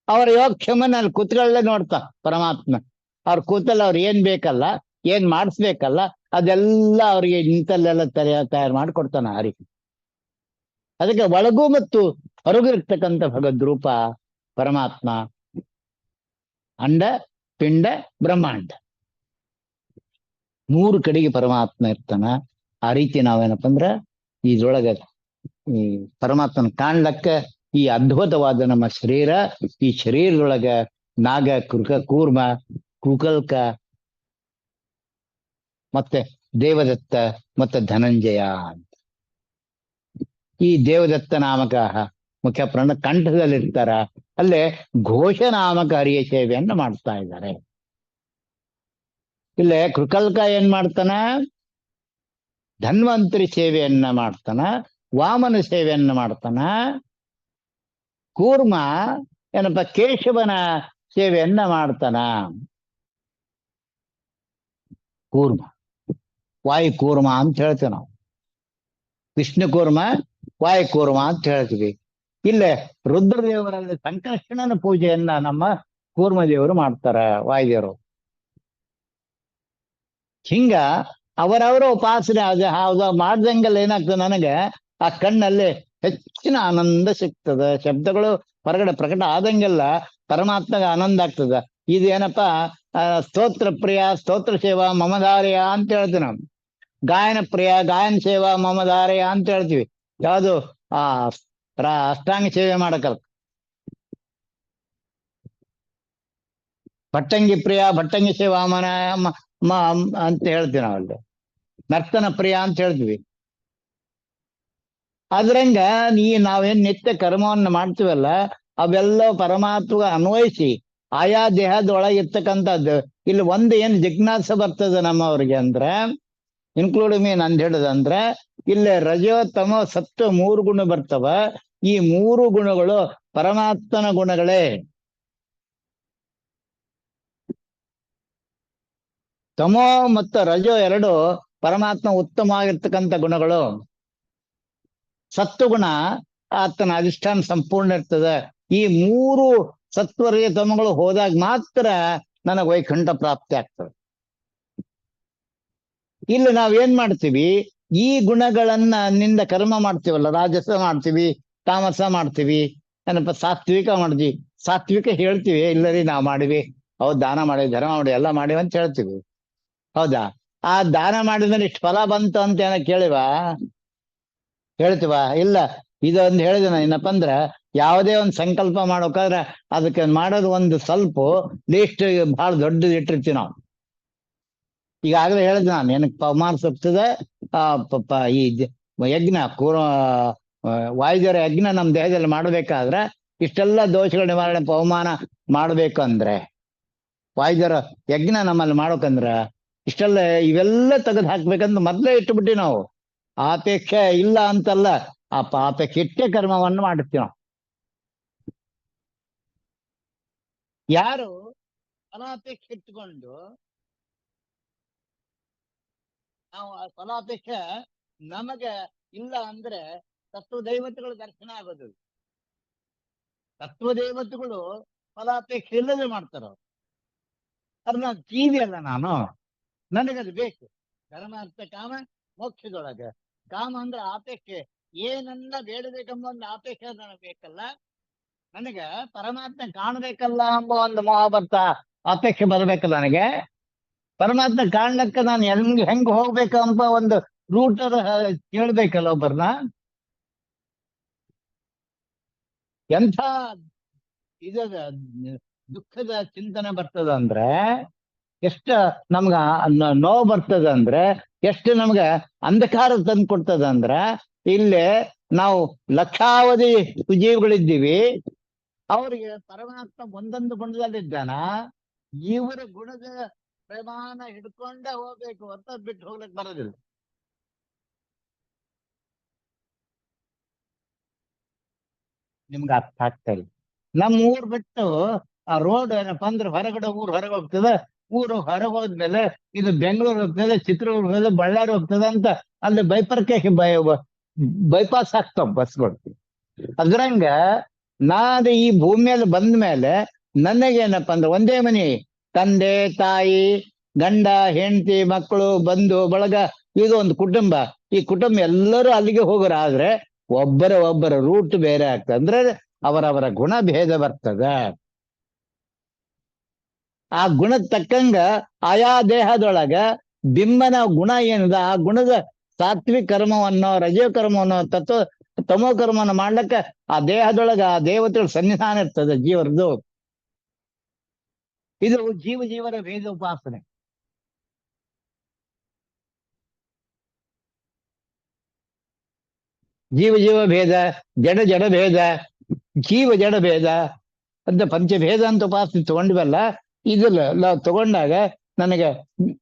ಅವರ ಯೋಗಕ್ಷೇಮನಲ್ಲಿ ಕೂತ್ಕೊಳ್ಳೆ ನೋಡ್ತಾ ಪರಮಾತ್ಮ. ಅವ್ರ ಕೂತಲ್ಲಿ ಅವ್ರು ಏನ್ ಬೇಕಲ್ಲ, ಏನ್ ಮಾಡಿಸ್ಬೇಕಲ್ಲ, ಅದೆಲ್ಲ ಅವ್ರಿಗೆ ನಿಂತಲ್ಲೆಲ್ಲ ತಯಾರು ಮಾಡಿಕೊಡ್ತಾನ ಹರಿ. ಅದಕ್ಕೆ ಒಳಗೂ ಮತ್ತು ಹೊರಗೂ ಇರ್ತಕ್ಕಂಥ ಭಗವದ್ರೂಪ ಪರಮಾತ್ಮ, ಅಂಡ ಪಿಂಡ ಬ್ರಹ್ಮಾಂಡ. ಮೂರು ಕಡೆಗೆ ಪರಮಾತ್ಮ ಇರ್ತಾನ. ಆ ರೀತಿ ನಾವೇನಪ್ಪ ಅಂದ್ರ ಇದ್ರೊಳಗ ಈ ಪರಮಾತ್ಮನ ಕಾಣ್ಲಕ್ಕ ಈ ಅದ್ಭುತವಾದ ನಮ್ಮ ಶರೀರ, ಈ ಶರೀರದೊಳಗ ನಾಗ, ಕೂರ್ಮ, ಕುಕಲ್ಕ, ಮತ್ತೆ ದೇವದತ್ತ ಮತ್ತೆ ಧನಂಜಯ ಅಂತ. ಈ ದೇವದತ್ತ ನಾಮಕ ಮುಖ್ಯ ಪ್ರಾಣ ಕಂಠದಲ್ಲಿರ್ತಾರ. ಅಲ್ಲೇ ಘೋಷ ನಾಮಕ ಹರಿಯ ಸೇವೆಯನ್ನ ಮಾಡ್ತಾ ಇದ್ದಾರೆ. ಇಲ್ಲೇ ಕೃಕಲ್ಕ ಏನ್ ಮಾಡ್ತಾನ? ಧನ್ವಂತರಿ ಸೇವೆಯನ್ನ ಮಾಡ್ತಾನ, ವಾಮನ ಸೇವೆಯನ್ನ ಮಾಡ್ತಾನ. ಕೂರ್ಮ ಏನಪ್ಪ ಕೇಶವನ ಸೇವೆಯನ್ನ ಮಾಡ್ತಾನ. ಕೂರ್ಮ ವಾಯು ಕೂರ್ಮ ಅಂತ ಹೇಳ್ತೇವೆ ನಾವು. ವಿಷ್ಣು ಕೂರ್ಮ, ವಾಯು ಕೂರ್ಮ ಅಂತ ಹೇಳ್ತೀವಿ. ಇಲ್ಲೇ ರುದ್ರದೇವರಲ್ಲಿ ಸಂಕರ್ಷಣನ ಪೂಜೆಯನ್ನ ನಮ್ಮ ಕೂರ್ಮ ದೇವರು ಮಾಡ್ತಾರ, ವಾಯುದೇವರು. ಹಿಂಗ ಅವರವರ ಉಪಾಸನೆ ಅದು ಮಾಡ್ದಂಗೆಲ್ಲ ಏನಾಗ್ತದೆ, ನನಗೆ ಆ ಕಣ್ಣಲ್ಲಿ ಹೆಚ್ಚಿನ ಆನಂದ ಸಿಗ್ತದ. ಶಬ್ದಗಳು ಹೊರಗಡೆ ಪ್ರಕಟ ಆದಂಗೆಲ್ಲ ಪರಮಾತ್ಮಗೆ ಆನಂದ ಆಗ್ತದ. ಇದೇನಪ್ಪ ಸ್ತೋತ್ರ ಪ್ರಿಯ ಸ್ತೋತ್ರ ಸೇವಾ ಮಮಧಾರ್ಯ ಅಂತ ಹೇಳ್ತೀವಿ ನಾವು. ಗಾಯನ ಪ್ರಿಯ ಗಾಯನ ಸೇವಾ ಮಮಧಾರ್ಯ ಅಂತ ಹೇಳ್ತೀವಿ. ಯಾವುದು ಆ ಅಷ್ಟಾಂಗ ಸೇವೆ ಮಾಡಕಲ್ಲ. ಭಟ್ಟಂಗಿ ಪ್ರಿಯ ಭಟ್ಟಂಗಿ ಸೇವಾ ಅಂತ ಹೇಳ್ತೀವಿ ನಾವಲ್ಲಿ. ನರ್ತನ ಪ್ರಿಯ ಅಂತ ಹೇಳ್ತೀವಿ. ಅದ್ರಂಗ ನಾವೇನ್ ನಿತ್ಯ ಕರ್ಮವನ್ನು ಮಾಡ್ತೀವಲ್ಲ, ಅವೆಲ್ಲ ಪರಮಾತ್ಮ ಅನ್ವಯಿಸಿ ಆಯಾ ದೇಹದೊಳಗಿರ್ತಕ್ಕಂಥದ್ದು. ಇಲ್ಲಿ ಒಂದು ಏನ್ ಜಿಜ್ಞಾಸ ಬರ್ತದೆ ನಮ್ಮವ್ರಿಗೆ ಅಂದ್ರೆ, ಇನ್ಕ್ಲೂಡ್ ಮೀನ್ ಅಂತ ಹೇಳುದಂದ್ರೆ, ಇಲ್ಲೇ ರಜೋ ತಮೋ ಸತ್ವ ಮೂರು ಗುಣ ಬರ್ತವ. ಈ ಮೂರು ಗುಣಗಳು ಪರಮಾತ್ಮನ ಗುಣಗಳೇ. ತಮೋ ಮತ್ತು ರಜೋ ಎರಡು ಪರಮಾತ್ಮ ಉತ್ತಮವಾಗಿರ್ತಕ್ಕಂಥ ಗುಣಗಳು. ಸತ್ವಗುಣ ಆತನ ಅಧಿಷ್ಠಾನ ಸಂಪೂರ್ಣ ಇರ್ತದೆ. ಈ ಮೂರು ಸತ್ವರ್ಯ ತಮಗಳು ಹೋದಾಗ ಮಾತ್ರ ನನಗೆ ವೈಕುಂಠ ಪ್ರಾಪ್ತಿ ಆಗ್ತದೆ. ಇಲ್ಲಿ ನಾವೇನ್ ಮಾಡ್ತೀವಿ, ಈ ಗುಣಗಳನ್ನ ನಿಂದ ಕರ್ಮ ಮಾಡ್ತೀವಲ್ಲ, ರಾಜಸ ಮಾಡ್ತೀವಿ, ತಾಮಸ ಮಾಡ್ತೀವಿ, ಏನಪ್ಪ ಸಾತ್ವಿಕ ಮಾಡ್ತೀವಿ. ಸಾತ್ವಿಕ ಹೇಳ್ತೀವಿ, ಇಲ್ಲರಿ ನಾವು ಮಾಡಿವಿ, ಹೌದು ದಾನ ಮಾಡಿವಿ, ಧರ್ಮ ಮಾಡಿ ಎಲ್ಲ ಮಾಡಿವಿ ಅಂತ ಹೇಳ್ತೀವಿ. ಹೌದಾ? ಆ ದಾನ ಮಾಡಿದ್ರೆ ಇಷ್ಟು ಫಲ ಬಂತು ಅಂತ ಏನ ಹೇಳ್ತೀವ? ಇಲ್ಲ. ಇದೊಂದು ಹೇಳಿದೆ ನಾನು, ಏನಪ್ಪ ಅಂದ್ರ ಯಾವುದೇ ಒಂದು ಸಂಕಲ್ಪ ಮಾಡೋಕಾದ್ರೆ ಅದಕ್ಕೆ ಮಾಡೋದು ಒಂದು ಸ್ವಲ್ಪ ಲೀಸ್ಟ್ ಬಹಳ ದೊಡ್ಡದು ಇಟ್ಟಿರ್ತೀವಿ ನಾವು. ಈಗಾಗಲೇ ಹೇಳಿದೆ ನಾನು, ಏನಕ್ಕೆ ಪವಮಾನ ಸಪ್ತದ ಈ ಯಜ್ಞ ವಾಯುದೇವರ ಯಜ್ಞ ನಮ್ಮ ದೇಹದಲ್ಲಿ ಮಾಡ್ಬೇಕಾದ್ರೆ ಇಷ್ಟೆಲ್ಲ ದೋಷಗಳ ನಿವಾರಣೆ ಪವಮಾನ ಮಾಡ್ಬೇಕಂದ್ರೆ, ವಾಯುದೇವರ ಯಜ್ಞ ನಮ್ಮಲ್ಲಿ ಮಾಡೋಕಂದ್ರ ಇಷ್ಟೆಲ್ಲ ಇವೆಲ್ಲ ತೆಗೆದು ಹಾಕ್ಬೇಕಂತ ಮೊದ್ಲೇ ಇಟ್ಟುಬಿಟ್ಟಿ ನಾವು. ಆಪೇಕ್ಷೆ ಇಲ್ಲ ಅಂತಲ್ಲ, ಆಪೇಕ್ಷೆ ಇಟ್ಟೆ ಕರ್ಮವನ್ನು ಮಾಡುತ್ತೀವಿ ನಾವು. ಯಾರು ಫಲಾಪೇಕ್ಷೆ ಇಟ್ಟುಕೊಂಡು ನಾವು ಆ ಫಲಾಪೇಕ್ಷೆ ನಮಗೆ ಇಲ್ಲ ಅಂದ್ರೆ ತತ್ವದೈವತೆಗಳು ದರ್ಶನ ಆಗೋದು. ತತ್ವದೇವತೆಗಳು ಫಲಾಪೇಕ್ಷೆ ಇಲ್ಲದೆ ಮಾಡ್ತಾರ. ಅದು ನಾನು ಜೀವಿ ಅಲ್ಲ, ನಾನು ನನಗದು ಬೇಕು. ಧರ್ಮಾರ್ಥ ಕಾಮ ಮೋಕ್ಷದೊಳಗೆ. ಕಾಮ ಅಂದ್ರೆ ಆಪೇಕ್ಷೆ, ಏನನ್ನ ಬೇಡಬೇಕೆಂಬ ಒಂದು ಆಪೇಕ್ಷೆ ನನಗೆ ಬೇಕಲ್ಲ. ನನಗೆ ಪರಮಾತ್ಮ ಕಾಣಬೇಕಲ್ಲ ಎಂಬ ಒಂದು ಮಹಾಭರ್ತ ಅಪೇಕ್ಷೆ ಬರಬೇಕಲ್ಲ. ನನಗೆ ಪರಮಾತ್ಮ ಕಾಣ್ಲಕ್ಕ ನಾನು ಹೆಂಗ್ ಹೋಗ್ಬೇಕು ಎಂಬ ಒಂದು ರೂಟ್ ಕೇಳ್ಬೇಕಲ್ಲ ಒಬ್ಬರನ್ನ. ಎಂಥ ಇದ ದುಃಖದ ಚಿಂತನೆ ಬರ್ತದ ಅಂದ್ರೆ, ಎಷ್ಟ ನಮ್ಗ ನೋವು ಬರ್ತದ ಅಂದ್ರೆ, ಎಷ್ಟು ನಮ್ಗ ಅಂಧಕಾರ ತಂದು ಕೊಡ್ತದ ಅಂದ್ರ, ಇಲ್ಲಿ ನಾವು ಲಕ್ಷಾವಧಿ ಜೀವಿಗಳಿದ್ದೀವಿ. ಅವರಿಗೆ ಪರಮಾತ್ಮ ಒಂದೊಂದು ಗುಣದಲ್ಲಿದ್ದಾನ. ಇವರ ಗುಣದ ಪ್ರಮಾಣ ಹಿಡ್ಕೊಂಡೇ ಹೋಗ್ಬೇಕು ಅಂತ ಬಿಟ್ಟು ಹೋಗ್ಲಿಕ್ಕೆ ಬರೋದಿಲ್ಲ. ನಿಮ್ಗೆ ಅರ್ಥ ಆಗ್ತಾ ಇಲ್ಲ. ನಮ್ಮ ಊರ್ ಬಿಟ್ಟು ಆ ರೋಡ್ ಏನಪ್ಪ ಅಂದ್ರೆ ಹೊರಗಡೆ ಹೊರಗೆ ಹೋಗ್ತದೆ. ಊರು ಹೊರಗೆ ಹೋದ್ಮೇಲೆ ಇದು ಬೆಂಗಳೂರು ಹೋಗ್ತದೆ, ಚಿತ್ರದುರ್ಗ ಹೋಗ್ತದೆ, ಬಳ್ಳಾರಿ ಹೋಗ್ತದೆ ಅಂತ ಅಲ್ಲಿ ಬೈಪಾಸ್ ಆಗ್ತಾವ ಬಸ್ಗಳು. ಅದ್ರಂಗ ನಾನು ಈ ಭೂಮಿಯಲ್ಲಿ ಬಂದ ಮೇಲೆ ನನಗೇನಪ್ಪ ಅಂದ್ರೆ ಒಂದೇ ಮನೆ, ತಂದೆ ತಾಯಿ ಗಂಡ ಹೆಂಡತಿ ಮಕ್ಕಳು ಬಂಧು ಬಳಗ, ಇದು ಒಂದು ಕುಟುಂಬ. ಈ ಕುಟುಂಬ ಎಲ್ಲರೂ ಅಲ್ಲಿಗೆ ಹೋಗೋರಾದ್ರೆ ಒಬ್ಬರ ರೂಟ್ ಬೇರೆ ಆಗ್ತದೆ. ಅಂದ್ರೆ ಅವರವರ ಗುಣ ಭೇದ ಬರ್ತದ. ಆ ಗುಣದ ತಕ್ಕಂಗ ಆಯಾ ದೇಹದೊಳಗ ಬಿಂಬನ ಗುಣ ಏನಿದೆ ಆ ಗುಣದ ಸಾತ್ವಿಕ ಕರ್ಮವನ್ನು ರಜೋ ಕರ್ಮವನ್ನು ತಮೋ ಕರ್ಮವನ್ನು ಮಾಡ್ಲಿಕ್ಕೆ ಆ ದೇಹದೊಳಗ ಆ ದೇವತೆಗಳ ಸನ್ನಿಧಾನ ಇರ್ತದೆ ಜೀವರದು. ಇದು ಜೀವರ ಭೇದ ಉಪಾಸನೆ. ಜೀವ ಭೇದ, ಜಡ ಭೇದ, ಜಡ ಭೇದ ಅಂತ ಪಂಚಭೇದ ಅಂತ ಉಪಾಸನೆ ತಗೊಂಡ್ವಲ್ಲ. ಇದಲ್ಲ ತಗೊಂಡಾಗ ನನಗೆ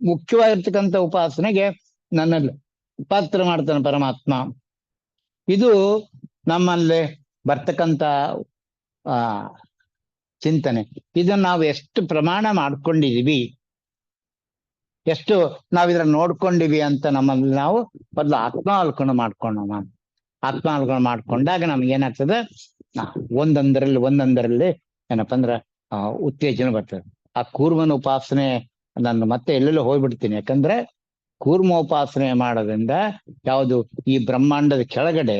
ಮುಖ್ಯವಾಗಿರ್ತಕ್ಕಂಥ ಉಪಾಸನೆಗೆ ನನ್ನಲ್ಲಿ ಪಾತ್ರ ಮಾಡ್ತಾನೆ ಪರಮಾತ್ಮ. ಇದು ನಮ್ಮಲ್ಲಿ ಬರ್ತಕ್ಕಂಥ ಚಿಂತನೆ. ಇದನ್ನ ನಾವು ಎಷ್ಟು ಪ್ರಮಾಣ ಮಾಡ್ಕೊಂಡಿದೀವಿ, ಎಷ್ಟು ನಾವಿದ್ರ ನೋಡ್ಕೊಂಡಿವಿ ಅಂತ ನಮ್ಮಲ್ಲಿ ನಾವು ಮೊದಲು ಆತ್ಮಾವಲೋಕನ ಮಾಡ್ಕೊಳ್ಳೋಣ. ಆತ್ಮಾವಲೋಕನ ಮಾಡ್ಕೊಂಡಾಗ ನಮ್ಗೆ ಏನಾಗ್ತದೆ, ಒಂದೊಂದರಲ್ಲಿ ಏನಪ್ಪ ಅಂದ್ರೆ ಉತ್ತೇಜನ ಬರ್ತದೆ. ಆ ಕೂರ್ಮನ ಉಪಾಸನೆ ನಾನು ಮತ್ತೆ ಎಲ್ಲೆಲ್ಲೋ ಹೋಗ್ಬಿಡ್ತೀನಿ. ಯಾಕಂದ್ರೆ ಕೂರ್ಮೋಪಾಸನೆ ಮಾಡೋದ್ರಿಂದ ಯಾವುದು ಈ ಬ್ರಹ್ಮಾಂಡದ ಕೆಳಗಡೆ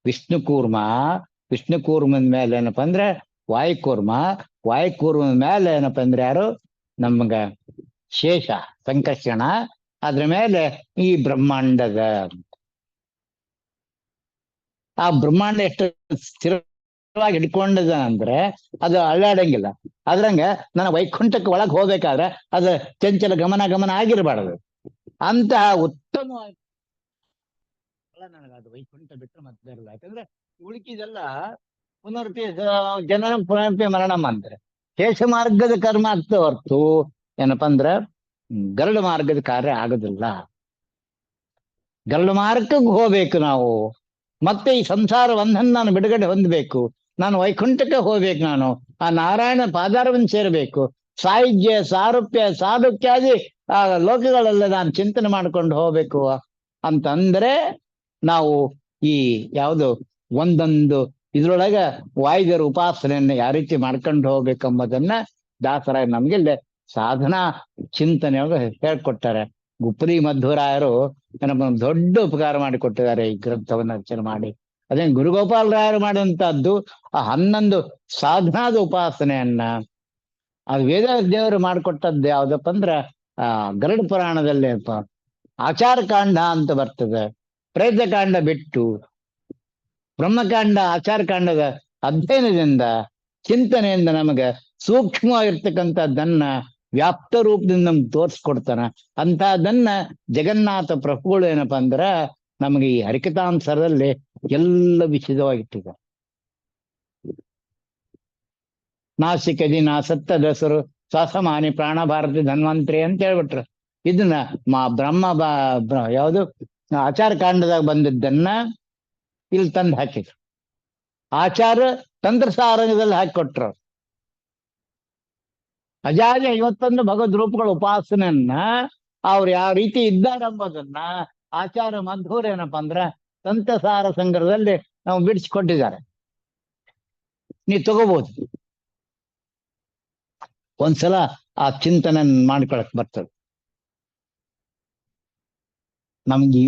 ವಿಷ್ಣು ಕೂರ್ಮದ ಮೇಲೆ ಏನಪ್ಪ ಅಂದ್ರೆ ವಾಯುಕೂರ್ಮದ ಮೇಲೆ ಏನಪ್ಪ ಅಂದ್ರೆ ಯಾರು ನಮ್ಗ ಶೇಷ ಸಂಕರ್ಷಣ, ಅದ್ರ ಮೇಲೆ ಈ ಬ್ರಹ್ಮಾಂಡದ ಆ ಬ್ರಹ್ಮಾಂಡ ಎಷ್ಟು ಸ್ಥಿರವಾಗಿ ಹಿಡ್ಕೊಂಡದ ಅಂದ್ರೆ ಅದು ಅಳ್ಳಾಡಂಗಿಲ್ಲ. ಅದ್ರಂಗ ನನ್ನ ವೈಕುಂಠಕ್ಕೆ ಒಳಗೆ ಹೋಗ್ಬೇಕಾದ್ರೆ ಅದು ಚಂಚಲ ಗಮನ ಆಗಿರಬಾರದು. ಅಂತಹ ಉತ್ತಮವಾಗಿ ನನಗದು ವೈಕುಂಠ ಬಿಟ್ಟರೆ ಮತ್ತೆ ಬರಲ್ಲ. ಯಾಕಂದ್ರೆ ಉಳಿಕಿದೆಲ್ಲ ಪುನರ್ಪಿ ಜನನ ಪುನರ್ಪಿ ಮರಣಂ ಅಂತಾರೆ. ಶೇಷ ಮಾರ್ಗದ ಕರ್ಮ ಆಗ್ತದೆ ಹೊರ್ತು ಏನಪ್ಪಾ ಅಂದ್ರೆ ಗರುಡ ಮಾರ್ಗದ ಕಾರ್ಯ ಆಗೋದಿಲ್ಲ. ಗರುಡ ಮಾರ್ಗಕ್ಕೆ ಹೋಗ್ಬೇಕು ನಾವು. ಮತ್ತೆ ಈ ಸಂಸಾರ ಬಂಧನ ನಾನು ಬಿಡುಗಡೆ ಹೊಂದಬೇಕು. ನಾನು ವೈಕುಂಠಕ್ಕೆ ಹೋಗ್ಬೇಕು. ನಾನು ಆ ನಾರಾಯಣ ಪಾದಾರವನ್ನು ಸೇರಬೇಕು. ಸಾಹಿತ್ಯ ಸಾರೂಪ್ಯ ಸಾಧುಕ್ಯಾದಿ ಆ ಲೋಕಗಳೆಲ್ಲ ನಾನು ಚಿಂತನೆ ಮಾಡ್ಕೊಂಡು ಹೋಗ್ಬೇಕು ಅಂತಂದ್ರೆ ನಾವು ಈ ಯಾವುದು ಒಂದೊಂದು ಇದ್ರೊಳಗ ವಾಯುದೇವರ ಉಪಾಸನೆಯನ್ನ ಯಾವ ರೀತಿ ಮಾಡ್ಕೊಂಡು ಹೋಗ್ಬೇಕೆಂಬುದನ್ನ ದಾಸರಾಯ ನಮ್ಗೆ ಸಾಧನಾ ಚಿಂತನೆಯೊಳಗೆ ಹೇಳ್ಕೊಟ್ಟಾರೆ. ಗುಪ್ರಿ ಮಧ್ವರಾಯರು ಏನಪ್ಪ ದೊಡ್ಡ ಉಪಕಾರ ಮಾಡಿಕೊಟ್ಟಿದ್ದಾರೆ ಈ ಗ್ರಂಥವನ್ನ ರಚನೆ ಮಾಡಿ. ಅದೇನು ಗುರುಗೋಪಾಲ ರಾಯರು ಮಾಡುವಂತಹದ್ದು ಆ 11 ಸಾಧನಾದ ಉಪಾಸನೆಯನ್ನ ಅದು ವೇದ ದೇವರು ಮಾಡಿಕೊಟ್ಟದ್ದು ಯಾವ್ದಪ್ಪ ಅಂದ್ರ ಗರುಡ ಪುರಾಣದಲ್ಲಿ ಆಚಾರಕಾಂಡ ಅಂತ ಬರ್ತದೆ. ಪ್ರೇತಕಾಂಡ ಬಿಟ್ಟು ಬ್ರಹ್ಮಕಾಂಡ ಆಚಾರಕಾಂಡದ ಅಧ್ಯಯನದಿಂದ ಚಿಂತನೆಯಿಂದ ನಮಗೆ ಸೂಕ್ಷ್ಮವಾಗಿರ್ತಕ್ಕಂಥದ್ದನ್ನ ವ್ಯಾಪ್ತ ರೂಪದಿಂದ ನಮ್ಗೆ ತೋರಿಸ್ಕೊಡ್ತಾನ. ಅಂತಹದನ್ನ ಜಗನ್ನಾಥ ಪ್ರಭುಗಳು ಏನಪ್ಪಾ ಅಂದ್ರ ನಮಗೆ ಈ ಹರಿಕಥಾಂಸರದಲ್ಲಿ ಎಲ್ಲ ವಿಷದವಾಗಿಟ್ಟಿದ್ದಾರೆ. ನಾಸಿಕದಿ ಸತ್ತ ದಸರು ಸಸಮಾನಿ ಪ್ರಾಣ ಭಾರತಿ ಧನ್ವಂತರಿ ಅಂತ ಹೇಳ್ಬಿಟ್ರು. ಇದನ್ನ ಯಾವುದು ಆಚಾರ ಕಾಂಡದಾಗ ಬಂದಿದ್ದನ್ನ ಇಲ್ಲಿ ತಂದು ಹಾಕಿದ್ರು. ಆಚಾರ ತಂತ್ರಸಾರಂಗದಲ್ಲಿ ಹಾಕಿಕೊಟ್ರು. ಅಜಾಜ 51 ಭಗವದ್ ರೂಪಗಳ ಉಪಾಸನೆಯನ್ನ ಅವ್ರು ಯಾವ ರೀತಿ ಇದ್ದಾರೆ ಎಂಬುದನ್ನ ಆಚಾರ ಮಧ್ವರು ಏನಪ್ಪಾ ಅಂದ್ರ ತಂತ್ರಸಾರ ಸಂಗ್ರಹದಲ್ಲಿ ನಾವು ಬಿಡಿಸಿಕೊಟ್ಟಿದ್ದಾರೆ. ನೀವು ತಗೋಬಹುದು. ಒಂದ್ಸಲ ಆ ಚಿಂತನೆ ಮಾಡ್ಕೊಳಕ್ ಬರ್ತದೆ. ನಮ್ಗೆ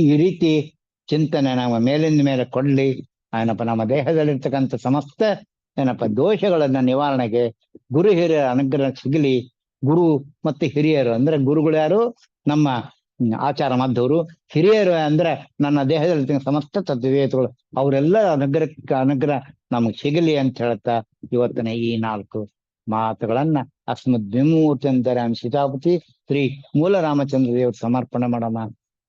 ಈ ರೀತಿ ಚಿಂತನೆ ನಮ್ಮ ಮೇಲಿಂದ ಮೇಲೆ ಕೊಡ್ಲಿ. ಏನಪ್ಪ ನಮ್ಮ ದೇಹದಲ್ಲಿರ್ತಕ್ಕಂಥ ಸಮಸ್ತ ಏನಪ್ಪ ದೋಷಗಳನ್ನ ನಿವಾರಣೆಗೆ ಗುರು ಹಿರಿಯರ ಅನುಗ್ರಹ ಸಿಗಲಿ. ಗುರು ಮತ್ತೆ ಹಿರಿಯರು ಅಂದ್ರೆ ಗುರುಗಳು ಯಾರು? ನಮ್ಮ ಆಚಾರ ಮಧ್ವರು. ಹಿರಿಯರು ಅಂದ್ರೆ ನನ್ನ ದೇಹದಲ್ಲಿ ಸಮಸ್ತ ತತ್ವವೇತಗಳು ಅವರೆಲ್ಲ ಅನುಗ್ರಹ ನಮಗ್ ಸಿಗಲಿ ಅಂತ ಹೇಳ್ತಾ ಇವತ್ತಿನ ಈ 4 ಮಾತುಗಳನ್ನ ಅಸ್ಮದ್ ವಿಮೂರ್ತಿ ಅಂತಾರೆ ಸೀತಾಪತಿ ಶ್ರೀ ಮೂಲ ರಾಮಚಂದ್ರ ದೇವರು ಸಮರ್ಪಣೆ ಮಾಡೋಣ.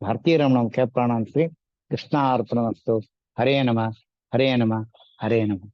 ಭಾರತೀಯ ರಮಣ ಮುಖ್ಯ ಪ್ರಾಣ ಶ್ರೀ ಕೃಷ್ಣಾರ್ಪಣಮಸ್ತು. ಹರೇ ನಮಃ ಹರೇ ನಮಃ ಹರೇ ನಮಃ.